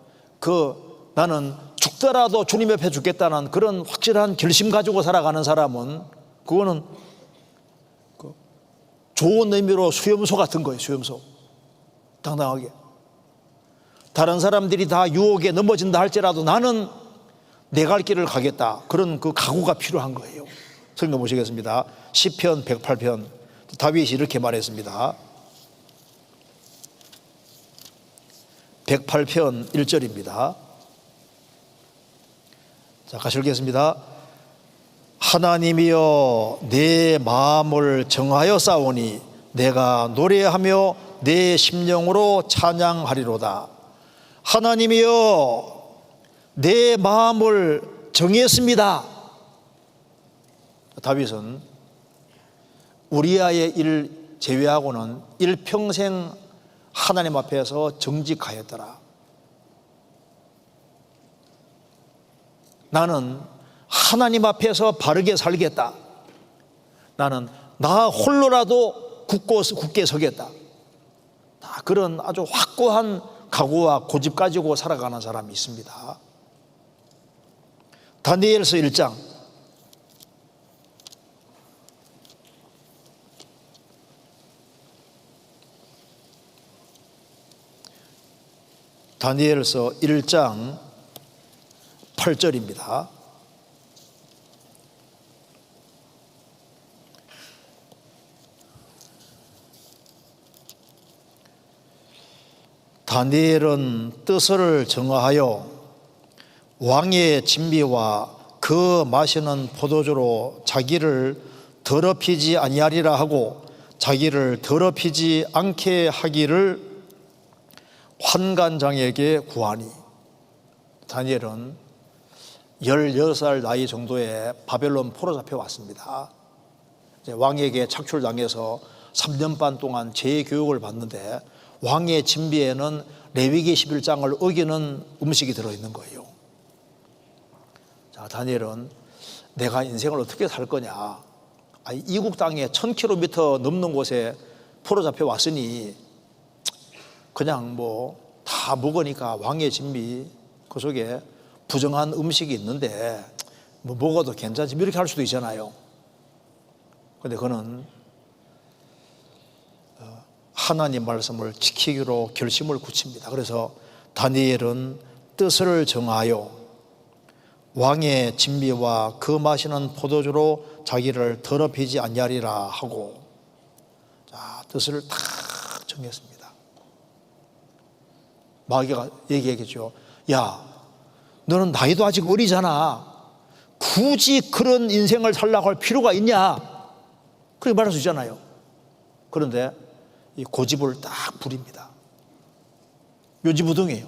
나는 죽더라도 주님 옆에 죽겠다는 그런 확실한 결심 가지고 살아가는 사람은 그거는 좋은 의미로 수염소 같은 거예요. 수염소. 당당하게. 다른 사람들이 다 유혹에 넘어진다 할지라도 나는 내 갈 길을 가겠다. 그런 그 각오가 필요한 거예요. 성경 보시겠습니다. 시편 108편 다윗이 이렇게 말했습니다. 108편 1절입니다. 자, 같이 읽겠습니다. 하나님이여 내 마음을 정하여 싸우니 내가 노래하며 내 심령으로 찬양하리로다. 하나님이여 내 마음을 정했습니다. 다윗은 우리아의 일 제외하고는 일평생 하나님 앞에서 정직하였더라. 나는 하나님 앞에서 바르게 살겠다. 나는 나 홀로라도 굳게 서겠다. 다 그런 아주 확고한 각오와 고집 가지고 살아가는 사람이 있습니다. 다니엘서 1장 다니엘서 1장 8절입니다. 다니엘은 뜻을 정하여 왕의 진미와 그 마시는 포도주로 자기를 더럽히지 아니하리라 하고 자기를 더럽히지 않게 하기를 환관장에게 구하니. 다니엘은 16살 나이 정도에 바벨론 포로 잡혀왔습니다. 이제 왕에게 착출당해서 3년 반 동안 재교육을 받는데 왕의 진비에는 레위기 11장을 어기는 음식이 들어있는 거예요. 자, 다니엘은 내가 인생을 어떻게 살 거냐. 이국 땅에 1000km 넘는 곳에 포로 잡혀왔으니 그냥 뭐 다 먹으니까 왕의 진비 그 속에 부정한 음식이 있는데 뭐 먹어도 괜찮지 이렇게 할 수도 있잖아요. 그런데 그는 하나님 말씀을 지키기로 결심을 굳힙니다. 그래서 다니엘은 뜻을 정하여 왕의 진미와 그 마시는 포도주로 자기를 더럽히지 아니하리라 하고, 자, 뜻을 다 정했습니다. 마귀가 얘기하겠죠. 야, 너는 나이도 아직 어리잖아. 굳이 그런 인생을 살라고 할 필요가 있냐? 그렇게 말할 수 있잖아요. 그런데 이 고집을 딱 부립니다. 묘지부동이에요.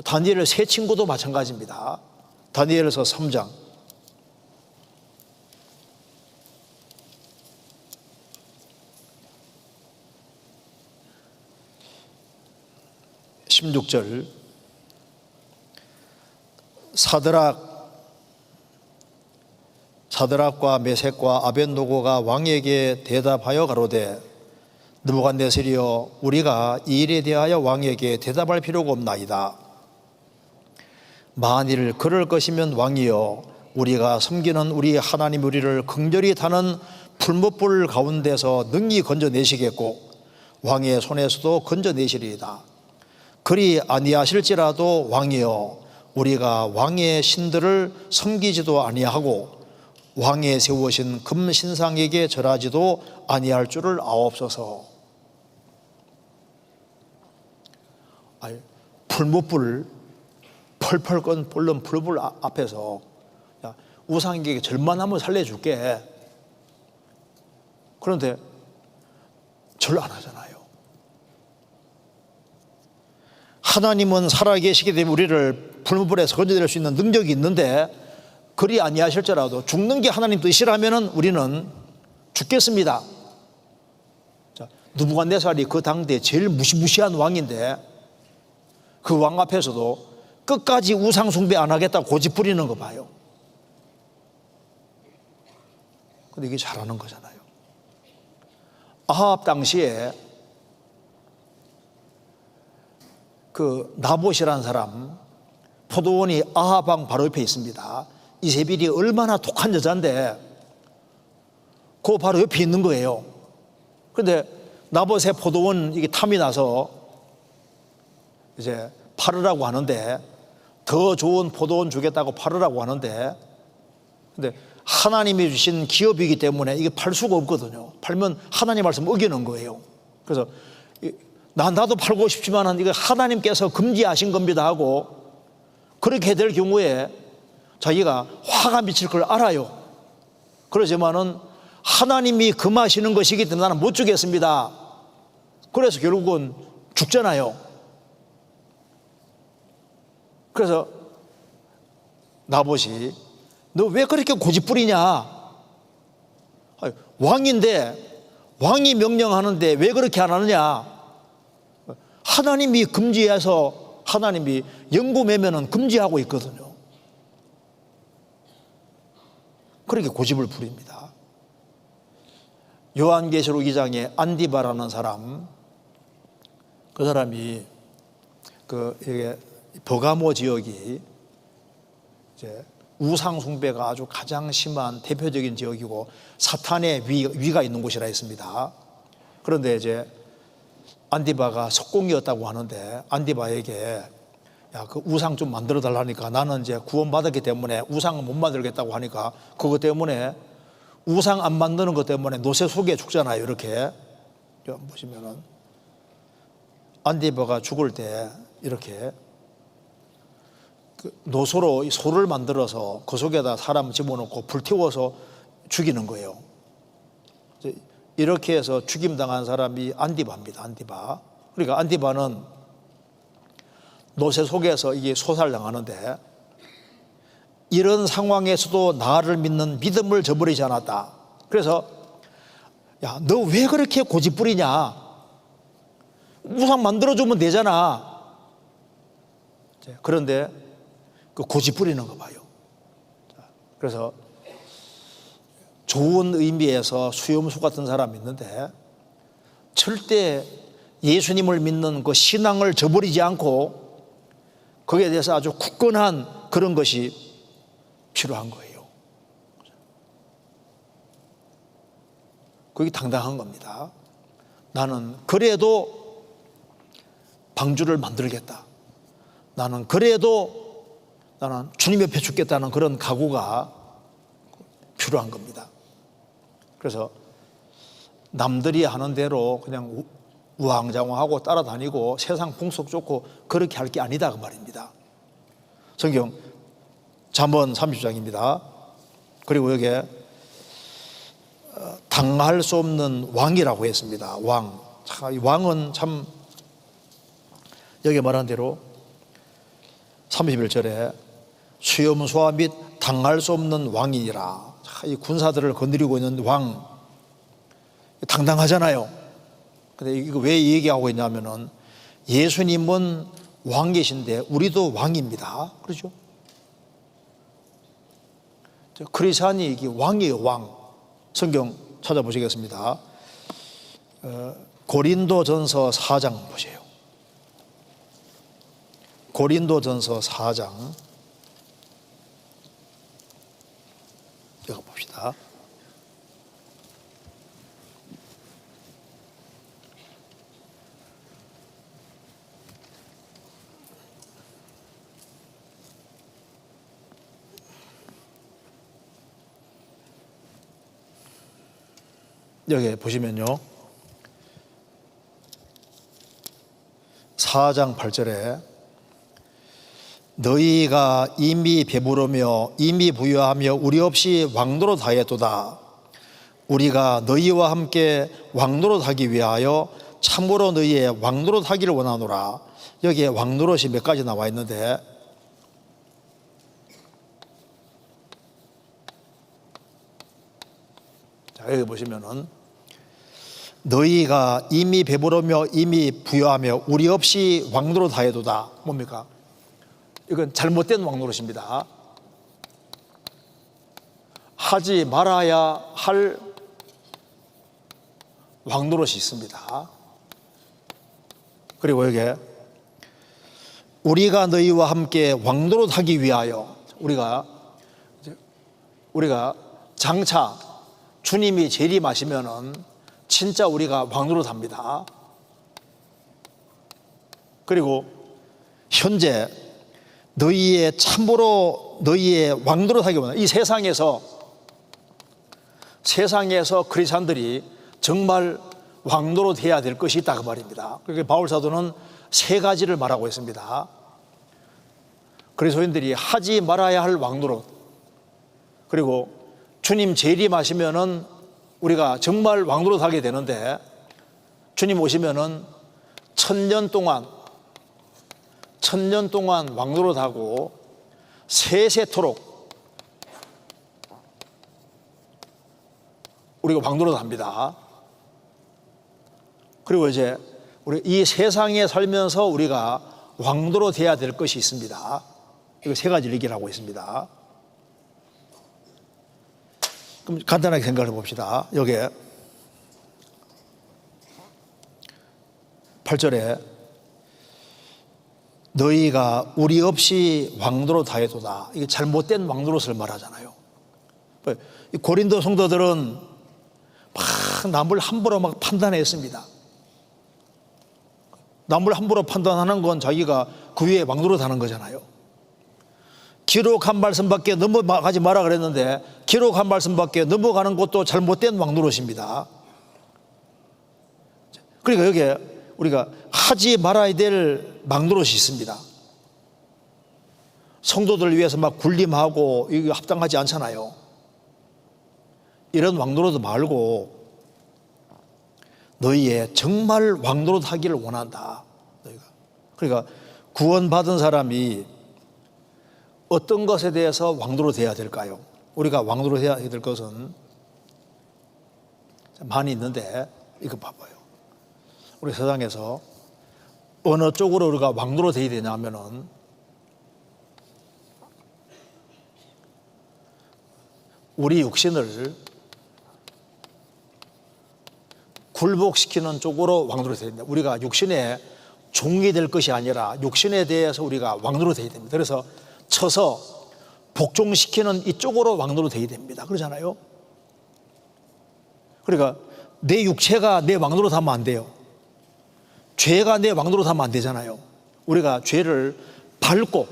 다니엘의 세 친구도 마찬가지입니다. 다니엘서 3장 16절 사드락과 메섹과 아벳노고가 왕에게 대답하여 가로되 느부갓네살이여 우리가 이 일에 대하여 왕에게 대답할 필요가 없나이다. 만일 그럴 것이면 왕이여 우리가 섬기는 우리 하나님 우리를 긍휼히 타는 풀무불 가운데서 능히 건져내시겠고 왕의 손에서도 건져내시리이다. 그리 아니하실지라도 왕이여 우리가 왕의 신들을 섬기지도 아니하고 왕의 세우신 금신상에게 절하지도 아니할 줄을 아옵소서. 풀무불 펄펄 끓는 풀무불 앞에서 우상에게 절만 한번 살려줄게. 그런데 절 안 하잖아요. 하나님은 살아계시기 때문에 우리를 풀무불에서 건져낼 수 있는 능력이 있는데 그리 아니하실지라도 죽는 게 하나님 뜻이라면 우리는 죽겠습니다. 자, 느부갓네살이 그 당대 제일 무시무시한 왕인데 그 왕 앞에서도 끝까지 우상 숭배 안 하겠다고 고집 부리는 거 봐요. 근데 이게 잘하는 거잖아요. 아합 당시에 그 나봇이라는 사람, 포도원이 아합 왕 바로 옆에 있습니다. 이세벨이 얼마나 독한 여자인데 그 바로 옆에 있는 거예요. 그런데 나봇의 포도원 이게 탐이 나서 이제 팔으라고 하는데, 더 좋은 포도원 주겠다고 팔으라고 하는데, 근데 하나님이 주신 기업이기 때문에 이게 팔 수가 없거든요. 팔면 하나님 말씀 어기는 거예요. 그래서 나도 팔고 싶지만 이거 하나님께서 금지하신 겁니다 하고 그렇게 될 경우에 자기가 화가 미칠 걸 알아요. 그러지만은 하나님이 금하시는 것이기 때문에 나는 못 주겠습니다. 그래서 결국은 죽잖아요. 그래서 나봇이 너 왜 그렇게 고집부리냐? 왕인데 왕이 명령하는데 왜 그렇게 안 하느냐? 하나님이 금지해서 하나님이 영구매면은 금지하고 있거든요. 그렇게 고집을 부립니다. 요한계시록 2장에 안디바라는 사람, 그 사람이 이게 버가모 지역이 이제 우상 숭배가 아주 가장 심한 대표적인 지역이고 사탄의 위가 있는 곳이라 했습니다. 그런데 이제 안디바가 석공이었다고 하는데 안디바에게 야, 그 우상 좀 만들어 달라니까 나는 이제 구원받았기 때문에 우상은 못 만들겠다고 하니까 그것 때문에 우상 안 만드는 것 때문에 노새 속에 죽잖아요. 이렇게 보시면은 안디바가 죽을 때 이렇게 노소로 소를 만들어서 그 속에다 사람 집어넣고 불태워서 죽이는 거예요. 이렇게 해서 죽임당한 사람이 안디바입니다. 안디바. 그러니까 안디바는 노새 속에서 이게 소살당하는데 이런 상황에서도 나를 믿는 믿음을 저버리지 않았다. 그래서 야, 너 왜 그렇게 고집부리냐? 우상 만들어주면 되잖아. 그런데 그 고집부리는 거 봐요. 그래서 좋은 의미에서 수염수 같은 사람이 있는데 절대 예수님을 믿는 그 신앙을 저버리지 않고 거기에 대해서 아주 굳건한 그런 것이 필요한 거예요. 그게 당당한 겁니다. 나는 그래도 방주를 만들겠다. 나는 그래도 나는 주님 옆에 죽겠다는 그런 각오가 필요한 겁니다. 그래서 남들이 하는 대로 그냥 우왕좌왕하고 따라다니고 세상 풍속 좋고 그렇게 할 게 아니다 그 말입니다. 성경 잠언 30장입니다. 그리고 여기에 당할 수 없는 왕이라고 했습니다. 왕. 이 왕은 참 여기 말한 대로 31절에 수염소와 및 당할 수 없는 왕이니라. 이 군사들을 건드리고 있는 왕 당당하잖아요. 근데 이거 왜 얘기하고 있냐면은 예수님은 왕이신데 우리도 왕입니다. 그렇죠? 크리스찬이 이게 왕이에요. 왕. 성경 찾아보시겠습니다. 고린도전서 4장 보세요. 고린도전서 4장 읽어봅시다. 여기 보시면요 4장 8절에 너희가 이미 배부르며 이미 부유하며 우리 없이 왕노릇 하였도다. 우리가 너희와 함께 왕노릇 하기 위하여 참으로 너희의 왕노릇 하기를 원하노라. 여기에 왕노릇이 몇 가지 나와 있는데 자, 여기 보시면은 너희가 이미 배부르며 이미 부유하며 우리 없이 왕노릇 하여도다. 뭡니까? 이건 잘못된 왕노릇입니다. 하지 말아야 할 왕노릇이 있습니다. 그리고 여기에 우리가 너희와 함께 왕노릇 하기 위하여 우리가 장차 주님이 재림하시면은 진짜 우리가 왕노릇 합니다. 그리고 현재 너희의 참으로 너희의 왕노릇 하기 원한다. 이 세상에서 크리스찬들이 정말 왕노릇 해야 될 것이 있다 그 말입니다. 그러니까 바울 사도는 세 가지를 말하고 있습니다. 그리스도인들이 하지 말아야 할 왕노릇, 그리고 주님 재림하시면은 우리가 정말 왕노릇 하게 되는데, 주님 오시면은 천년 동안 왕노릇 하고 세세토록 우리가 왕노릇 합니다. 그리고 이제 우리 이 세상에 살면서 우리가 왕노릇 해야 될 것이 있습니다. 이거 세 가지를 얘기를 하고 있습니다. 그럼 간단하게 생각을 해봅시다. 여기에 8절에 너희가 우리 없이 왕노릇 하여도다. 이게 잘못된 왕노릇을 말하잖아요. 이 고린도 성도들은 막 남을 함부로 막 판단했습니다. 남을 함부로 판단하는 건 자기가 그 위에 왕노릇 하는 거잖아요. 기록한 말씀밖에 넘어가지 마라 그랬는데, 기록한 말씀밖에 넘어가는 것도 잘못된 왕노릇입니다. 그러니까 여기에 우리가 하지 말아야 될 왕노릇이 있습니다. 성도들을 위해서 막 군림하고 이거 합당하지 않잖아요. 이런 왕노릇 말고 너희의 정말 왕노릇 하기를 원한다. 너희가. 그러니까 구원받은 사람이 어떤 것에 대해서 왕노릇 해야 될까요? 우리가 왕노릇 해야 될 것은 많이 있는데, 이거 봐봐요. 우리 세상에서 어느 쪽으로 우리가 왕노릇 해야 되냐 하면은, 우리 육신을 굴복시키는 쪽으로 왕노릇 해야 됩니다. 우리가 육신의 종이 될 것이 아니라 육신에 대해서 우리가 왕노릇 해야 됩니다. 그래서 쳐서 복종시키는 이쪽으로 왕노릇 해야 됩니다. 그러잖아요. 그러니까 내 육체가 내 왕노릇 하면 안 돼요. 죄가 내 왕노릇 하면 안 되잖아요. 우리가 죄를 밟고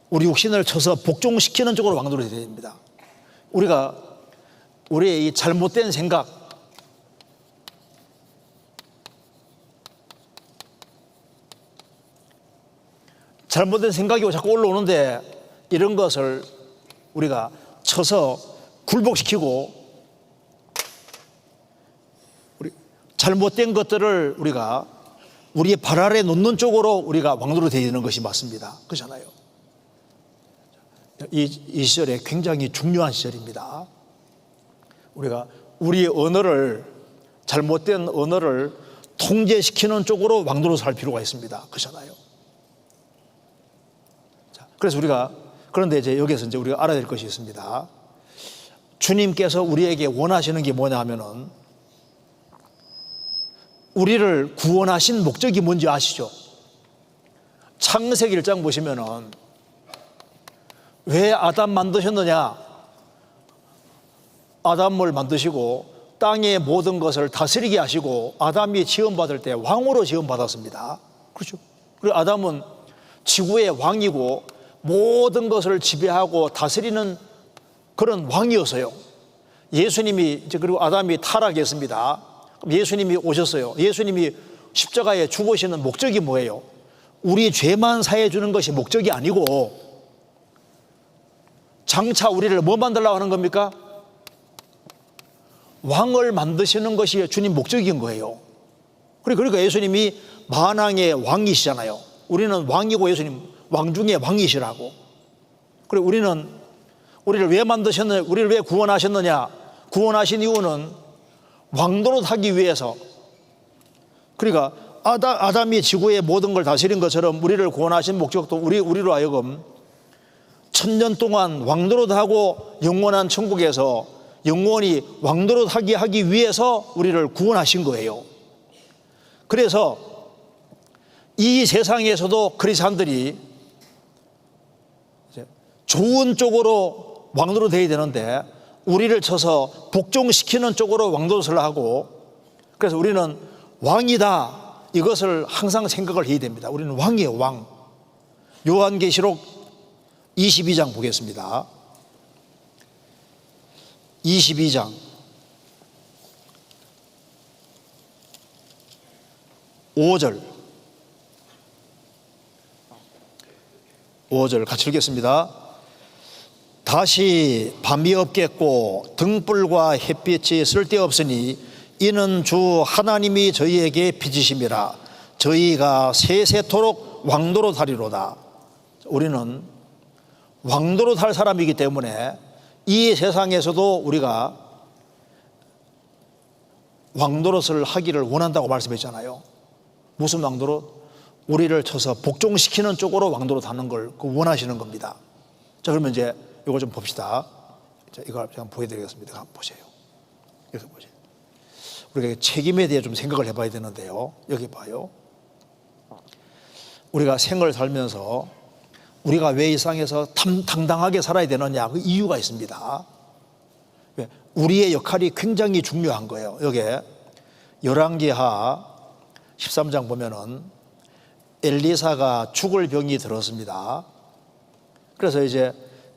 우리 육신을 쳐서 복종시키는 쪽으로 왕노릇 해야 됩니다. 우리가 우리의 이 잘못된 생각, 잘못된 생각이 자꾸 올라오는데, 이런 것을 우리가 쳐서 굴복시키고 우리 잘못된 것들을 우리가 우리의 발 아래 놓는 쪽으로 우리가 왕노릇 해야 되는 것이 맞습니다. 그렇잖아요. 이 시절에 굉장히 중요한 시절입니다. 우리가 우리의 언어를, 잘못된 언어를 통제시키는 쪽으로 왕노릇을 할 필요가 있습니다. 그렇잖아요. 그래서 우리가, 그런데 이제 여기서 이제 우리가 알아야 될 것이 있습니다. 주님께서 우리에게 원하시는 게 뭐냐 하면은, 우리를 구원하신 목적이 뭔지 아시죠? 창세기 1장 보시면은 왜 아담 만드셨느냐? 아담을 만드시고 땅의 모든 것을 다스리게 하시고, 아담이 지음받을 때 왕으로 지음받았습니다. 그렇죠? 그리고 아담은 지구의 왕이고 모든 것을 지배하고 다스리는 그런 왕이었어요. 예수님이 이제, 그리고 아담이 타락했습니다. 그럼 예수님이 오셨어요. 예수님이 십자가에 죽으시는 목적이 뭐예요? 우리 죄만 사해 주는 것이 목적이 아니고, 장차 우리를 뭐 만들려고 하는 겁니까? 왕을 만드시는 것이 주님 목적인 거예요. 그러니까 예수님이 만왕의 왕이시잖아요. 우리는 왕이고 예수님 왕 중에 왕이시라고. 그리고 우리를 왜 만드셨느냐, 우리를 왜 구원하셨느냐? 구원하신 이유는 왕노릇 하기 위해서. 그러니까 아담이 지구의 모든 걸 다스린 것처럼 우리를 구원하신 목적도 우리로 하여금 천년 동안 왕노릇하고 영원한 천국에서 영원히 왕노릇하게 하기 위해서 우리를 구원하신 거예요. 그래서 이 세상에서도 그리스도인들이 좋은 쪽으로 왕노릇 해야 되는데, 우리를 쳐서 복종시키는 쪽으로 왕노릇을 하고, 그래서 우리는 왕이다, 이것을 항상 생각을 해야 됩니다. 우리는 왕이에요, 왕. 요한계시록 22장 보겠습니다. 22장 5절 같이 읽겠습니다. 다시 밤이 없겠고 등불과 햇빛이 쓸데없으니 이는 주 하나님이 저희에게 빚으심이라. 저희가 세세토록 왕도로 살리로다. 우리는 왕도로 살 사람이기 때문에 이 세상에서도 우리가 왕도로서 하기를 원한다고 말씀했잖아요. 무슨 왕도로? 우리를 쳐서 복종시키는 쪽으로 왕도로 사는 걸 원하시는 겁니다. 자, 그러면 이제 이거 좀 봅시다. 자, 이거 제가 보여드리겠습니다. 한번 보세요. 여기 보세요. 우리가 책임에 대해 좀 생각을 해봐야 되는데요. 여기 봐요. 우리가 생을 살면서 우리가 왜 이 세상에서 당당하게 살아야 되느냐, 그 이유가 있습니다. 우리의 역할이 굉장히 중요한 거예요. 여기 열왕기하 13장 보면은 엘리사가 죽을 병이 들었습니다. 그래서 이제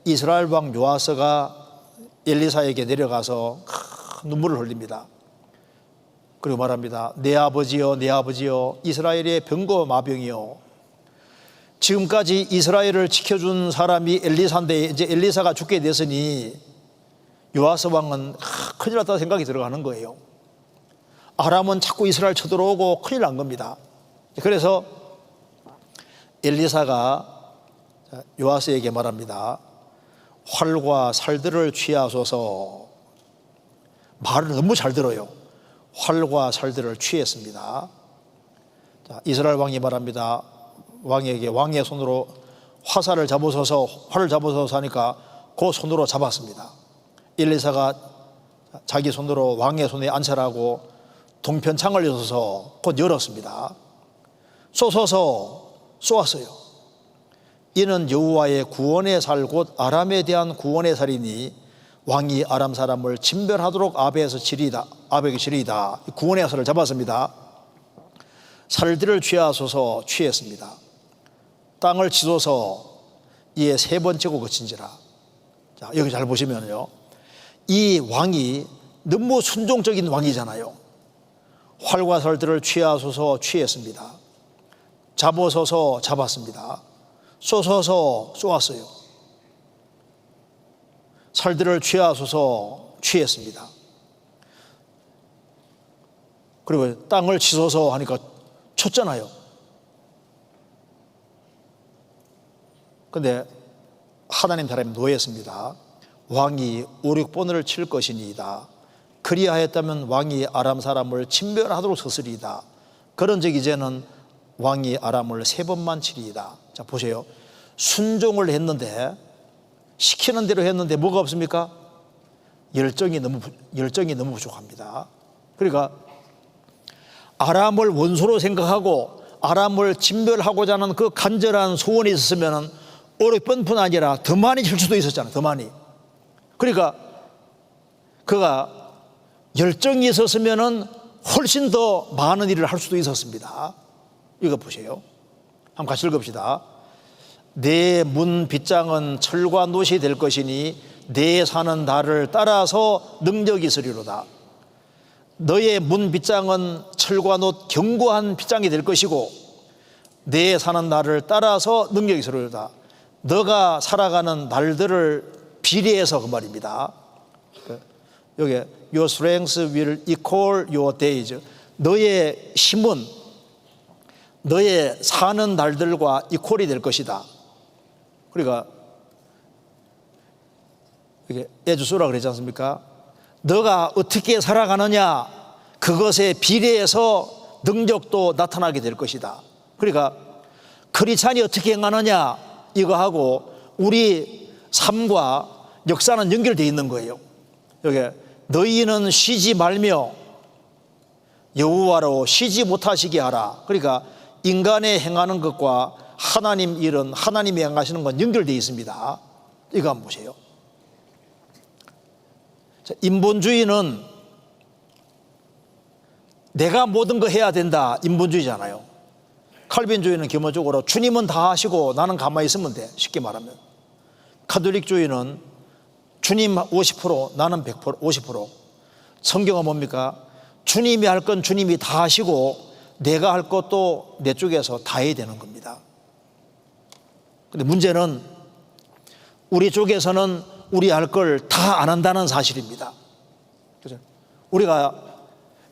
이스라엘 왕 요아스가 엘리사에게 내려가서 눈물을 흘립니다. 그리고 말합니다. 내 아버지여, 내 아버지여, 이스라엘의 병거 마병이여. 지금까지 이스라엘을 지켜준 사람이 엘리사인데 이제 엘리사가 죽게 됐으니 요아스 왕은 큰일 났다는 생각이 들어가는 거예요. 아람은 자꾸 이스라엘 쳐들어오고 큰일 난 겁니다. 그래서 엘리사가 요아스에게 말합니다. 활과 살들을 취하소서. 말을 너무 잘 들어요. 활과 살들을 취했습니다. 자, 이스라엘 왕이 말합니다. 왕에게 왕의 손으로 화살을 잡으소서, 활을 잡으소서 하니까 그 손으로 잡았습니다. 엘리사가 자기 손으로 왕의 손에 안찰하고 동편창을 열어서 곧 열었습니다. 쏘소서 쏘았어요. 이는 여호와의 구원의 살 곧 아람에 대한 구원의 살이니 왕이 아람 사람을 진멸하도록 아베에게 치리이다. 구원의 살을 잡았습니다. 살들을 취하소서 취했습니다. 땅을 치소서 이에 세 번째고 그친지라. 자, 여기 잘 보시면요, 이 왕이 너무 순종적인 왕이잖아요. 활과 살들을 취하소서 취했습니다. 잡으소서 잡았습니다. 쏘소서 쏘았어요. 살들을 취하소서 취했습니다. 그리고 땅을 치소서 하니까 쳤잖아요. 근데 하나님 사람이 노했습니다. 왕이 5, 6번을 칠 것이니이다. 그리하였다면 왕이 아람 사람을 진멸하도록 서으리이다. 그런 적 이제는 왕이 아람을 3번만 치리이다. 자, 보세요. 순종을 했는데, 시키는 대로 했는데 뭐가 없습니까? 열정이 너무 부족합니다. 그러니까 아람을 원수로 생각하고 아람을 진멸하고자 하는 그 간절한 소원이 있었으면 5, 6번뿐 아니라 더 많이 칠 수도 있었잖아요. 더 많이. 그러니까 그가 열정이 있었으면 훨씬 더 많은 일을 할 수도 있었습니다. 이거 보세요. 한번 같이 읽읍시다. 내 문 빗장은 철과 놋이 될 것이니 내 사는 달을 따라서 능력이 있으리로다. 너의 문 빗장은 철과 놋 견고한 빗장이 될 것이고 내 사는 날을 따라서 능력이 있으리로다. 너가 살아가는 날들을 비례해서 그 말입니다. 여기 Your strength will equal your days. 너의 힘은 너의 사는 날들과 이퀄이 될 것이다. 그러니까 이게 에주소라 그러지 않습니까? 너가 어떻게 살아가느냐 그것에 비례해서 능력도 나타나게 될 것이다. 그러니까 크리스찬이 어떻게 행하느냐 이거하고 우리 삶과 역사는 연결되어 있는 거예요. 여기 너희는 쉬지 말며 여호와로 쉬지 못하시게 하라. 그러니까 인간의 행하는 것과 하나님 일은 하나님이 행하시는 건 연결되어 있습니다. 이거 한번 보세요. 자, 인본주의는 내가 모든 거 해야 된다 인본주의잖아요. 칼빈주의는 기본적으로 주님은 다 하시고 나는 가만히 있으면 돼. 쉽게 말하면. 가톨릭주의는 주님 50% 나는 100% 50%. 성경은 뭡니까? 주님이 할 건 주님이 다 하시고 내가 할 것도 내 쪽에서 다 해야 되는 겁니다. 근데 문제는 우리 쪽에서는 우리 할 걸 다 안 한다는 사실입니다. 그죠? 우리가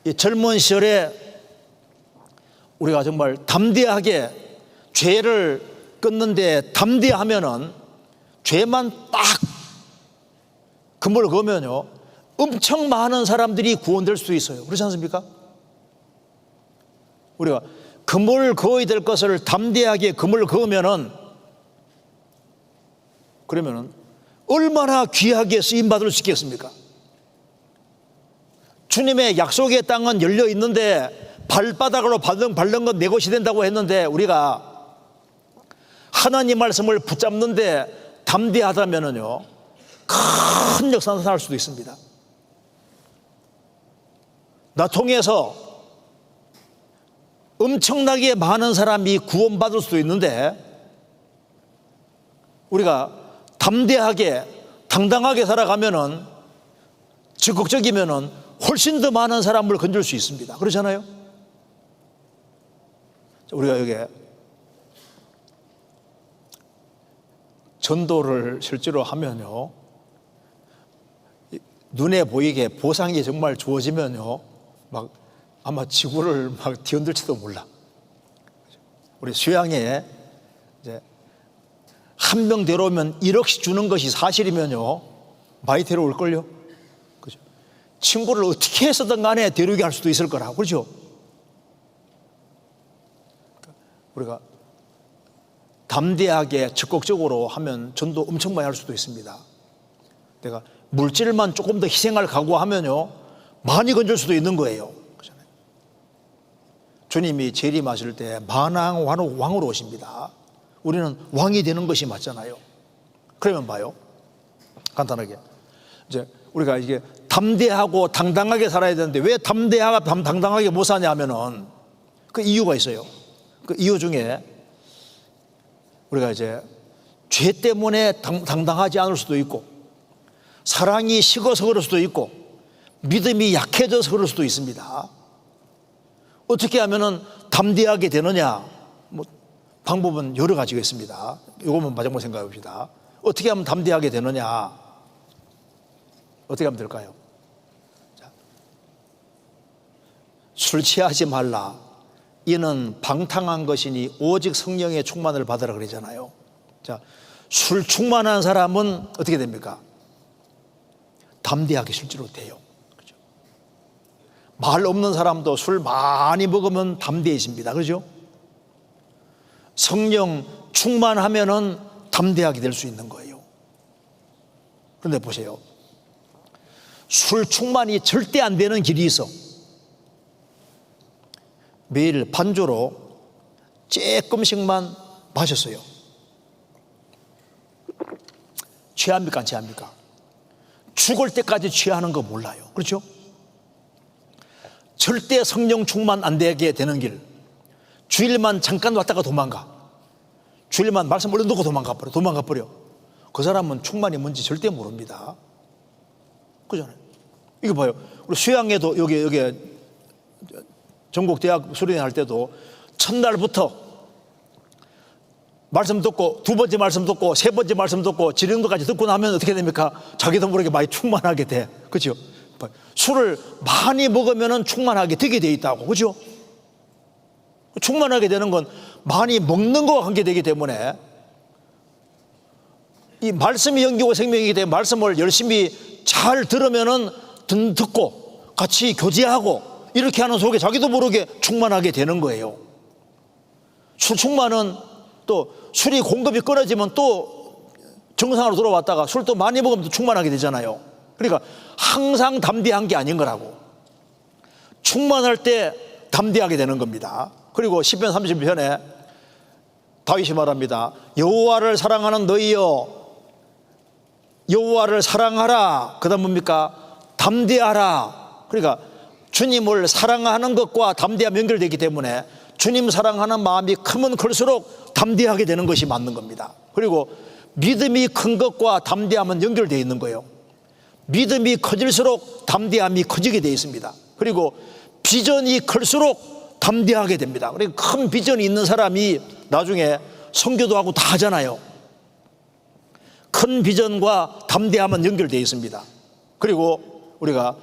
이 젊은 시절에 우리가 정말 담대하게 죄를 끊는데 담대하면은 죄만 딱 그물 그으면요 엄청 많은 사람들이 구원될 수 있어요. 그렇지 않습니까? 우리가 그물 그어야 될 것을 담대하게 그물 그으면은 그러면은 얼마나 귀하게 쓰임받을 수 있겠습니까? 주님의 약속의 땅은 열려 있는데 발바닥으로 밟는 건 내 것이 된다고 했는데 우리가 하나님 말씀을 붙잡는데 담대하다면은요 큰 역사가 나타날 수도 있습니다. 나 통해서 엄청나게 많은 사람이 구원받을 수도 있는데 우리가 담대하게 당당하게 살아가면은 적극적이면은 훨씬 더 많은 사람을 건질 수 있습니다. 그렇잖아요? 우리가 여기 전도를 실제로 하면요 눈에 보이게 보상이 정말 주어지면요 막 아마 지구를 막 뒤흔들지도 몰라. 우리 수양에 이제 한 명 데려오면 1억씩 주는 것이 사실이면요 많이 데려올걸요. 그죠? 친구를 어떻게 해서든 간에 데려오게 할 수도 있을 거라. 그렇죠? 우리가 담대하게 적극적으로 하면 전도 엄청 많이 할 수도 있습니다. 내가 물질만 조금 더 희생할 각오하면요 많이 건질 수도 있는 거예요. 그렇잖아요? 주님이 재림하실 때 만왕 왕으로 오십니다. 우리는 왕이 되는 것이 맞잖아요. 그러면 봐요. 간단하게 이제 우리가 이게 담대하고 당당하게 살아야 되는데 왜 담대하고 당당하게 못 사냐면은 그 이유가 있어요. 그 이유 중에 우리가 이제 죄 때문에 당당하지 않을 수도 있고 사랑이 식어서 그럴 수도 있고 믿음이 약해져서 그럴 수도 있습니다. 어떻게 하면은 담대하게 되느냐? 뭐 방법은 여러 가지가 있습니다. 이거만 마지막으로 생각해 봅시다. 어떻게 하면 담대하게 되느냐? 어떻게 하면 될까요? 자, 술 취하지 말라. 이는 방탕한 것이니 오직 성령의 충만을 받으라 그러잖아요. 자, 술 충만한 사람은 어떻게 됩니까? 담대하게 실제로 돼요. 그렇죠? 말 없는 사람도 술 많이 먹으면 담대해집니다. 그렇죠? 성령 충만하면은 담대하게 될 수 있는 거예요. 그런데 보세요. 술 충만이 절대 안 되는 길이 있어. 매일 반주로 조금씩만 마셨어요. 취합니까? 안 취합니까? 죽을 때까지 취하는 거 몰라요. 그렇죠? 절대 성령 충만 안 되게 되는 길. 주일만 잠깐 왔다가 도망가. 주일만 말씀 얼른 듣고 도망가 버려. 그 사람은 충만이 뭔지 절대 모릅니다. 그잖아요. 이거 봐요. 우리 수양에도 여기 전국대학 수련회 할 때도 첫날부터 말씀 듣고 두 번째 말씀 듣고 세 번째 말씀 듣고 지령도까지 듣고 나면 어떻게 됩니까? 자기도 모르게 많이 충만하게 돼. 그렇죠? 술을 많이 먹으면 충만하게 되게 돼 있다고. 그렇죠? 충만하게 되는 건 많이 먹는 거와 관계되기 때문에 이 말씀이 영이고 생명이기 때문에 말씀을 열심히 잘 들으면은 듣고 같이 교제하고 이렇게 하는 속에 자기도 모르게 충만하게 되는 거예요. 술 충만은 또 술이 공급이 끊어지면 또 정상으로 돌아왔다가 술도 많이 먹으면 또 충만하게 되잖아요. 그러니까 항상 담대한 게 아닌 거라고. 충만할 때 담대하게 되는 겁니다. 그리고 시편 30편에 다윗이 말합니다. 여호와를 사랑하는 너희여 여호와를 사랑하라. 그 다음 뭡니까? 담대하라. 그러니까 주님을 사랑하는 것과 담대함이 연결되기 때문에 주님 사랑하는 마음이 크면 클수록 담대하게 되는 것이 맞는 겁니다. 그리고 믿음이 큰 것과 담대함은 연결되어 있는 거예요. 믿음이 커질수록 담대함이 커지게 되어 있습니다. 그리고 비전이 클수록 담대하게 됩니다. 그러니까 큰 비전이 있는 사람이 나중에 선교도 하고 다 하잖아요. 큰 비전과 담대함은 연결되어 있습니다. 그리고 우리가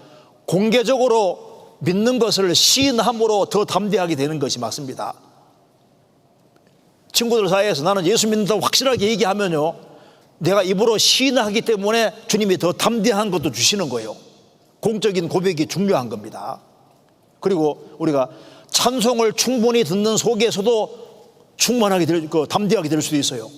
공개적으로 믿는 것을 시인함으로 더 담대하게 되는 것이 맞습니다. 친구들 사이에서 나는 예수 믿는다고 확실하게 얘기하면요, 내가 입으로 시인하기 때문에 주님이 더 담대한 것도 주시는 거예요. 공적인 고백이 중요한 겁니다. 그리고 우리가 찬송을 충분히 듣는 속에서도 충만하게 담대하게 될 수도 있어요.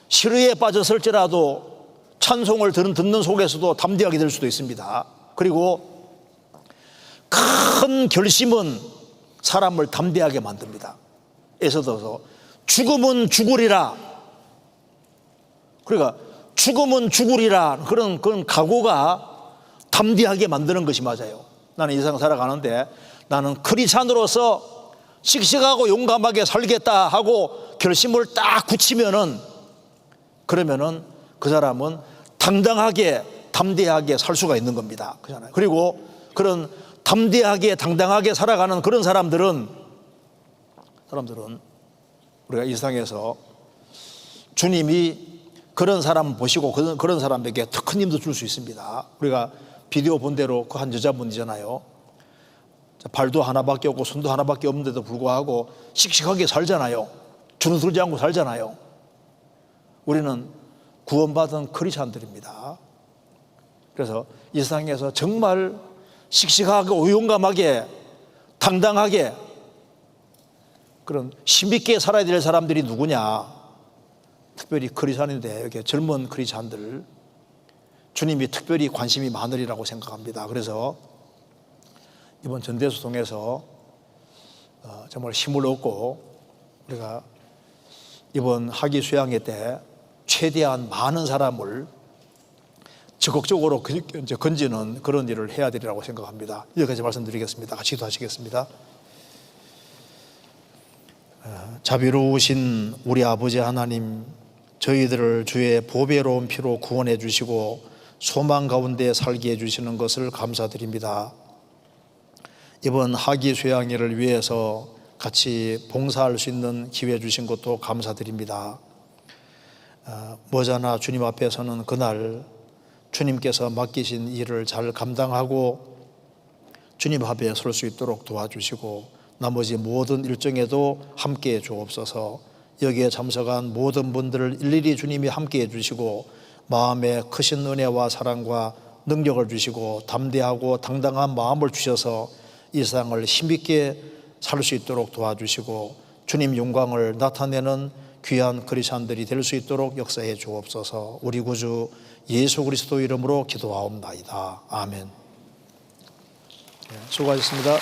시르에 빠졌을지라도 찬송을 듣는 속에서도 담대하게 될 수도 있습니다. 그리고 큰 결심은 사람을 담대하게 만듭니다. 예를 들어서 죽으면 죽으리라. 그러니까 죽으면 죽으리라 그런 각오가 담대하게 만드는 것이 맞아요. 나는 이 세상 살아가는데 나는 크리스찬으로서 씩씩하고 용감하게 살겠다 하고 결심을 딱 굳히면은, 그러면은 그 사람은 당당하게 담대하게 살 수가 있는 겁니다. 그렇잖아요. 그리고 그런 담대하게 당당하게 살아가는 그런 사람들은 우리가 이 세상에서 주님이 그런 사람 보시고 그런 사람에게 더 큰 힘도 줄 수 있습니다. 우리가 비디오 본 대로 그 한 여자분이잖아요. 발도 하나밖에 없고 손도 하나밖에 없는데도 불구하고 씩씩하게 살잖아요. 주눅 들지 않고 살잖아요. 우리는 구원받은 크리스찬들입니다. 그래서 이 세상에서 정말 씩씩하고 용감하게 당당하게 그런 힘있게 살아야 될 사람들이 누구냐? 특별히 크리스찬인데 이렇게 젊은 크리스찬들, 주님이 특별히 관심이 많으리라고 생각합니다. 그래서 이번 전대수 통해서 정말 힘을 얻고 우리가 이번 학위 수양회 때 최대한 많은 사람을 적극적으로 건지는 그런 일을 해야 되리라고 생각합니다. 여기까지 말씀드리겠습니다. 같이 기도하시겠습니다. 자비로우신 우리 아버지 하나님, 저희들을 주의 보배로운 피로 구원해 주시고 소망 가운데 살게 해주시는 것을 감사드립니다. 이번 학위 수양회를 위해서 같이 봉사할 수 있는 기회 주신 것도 감사드립니다. 머지않아 주님 앞에서는 그날 주님께서 맡기신 일을 잘 감당하고 주님 앞에 설 수 있도록 도와주시고 나머지 모든 일정에도 함께해 주옵소서. 여기에 참석한 모든 분들을 일일이 주님이 함께해 주시고 마음에 크신 은혜와 사랑과 능력을 주시고 담대하고 당당한 마음을 주셔서 이 세상을 힘있게 살 수 있도록 도와주시고 주님 영광을 나타내는 귀한 크리스찬들이 될 수 있도록 역사해 주옵소서. 우리 구주 예수 그리스도 이름으로 기도하옵나이다. 아멘. 수고하셨습니다.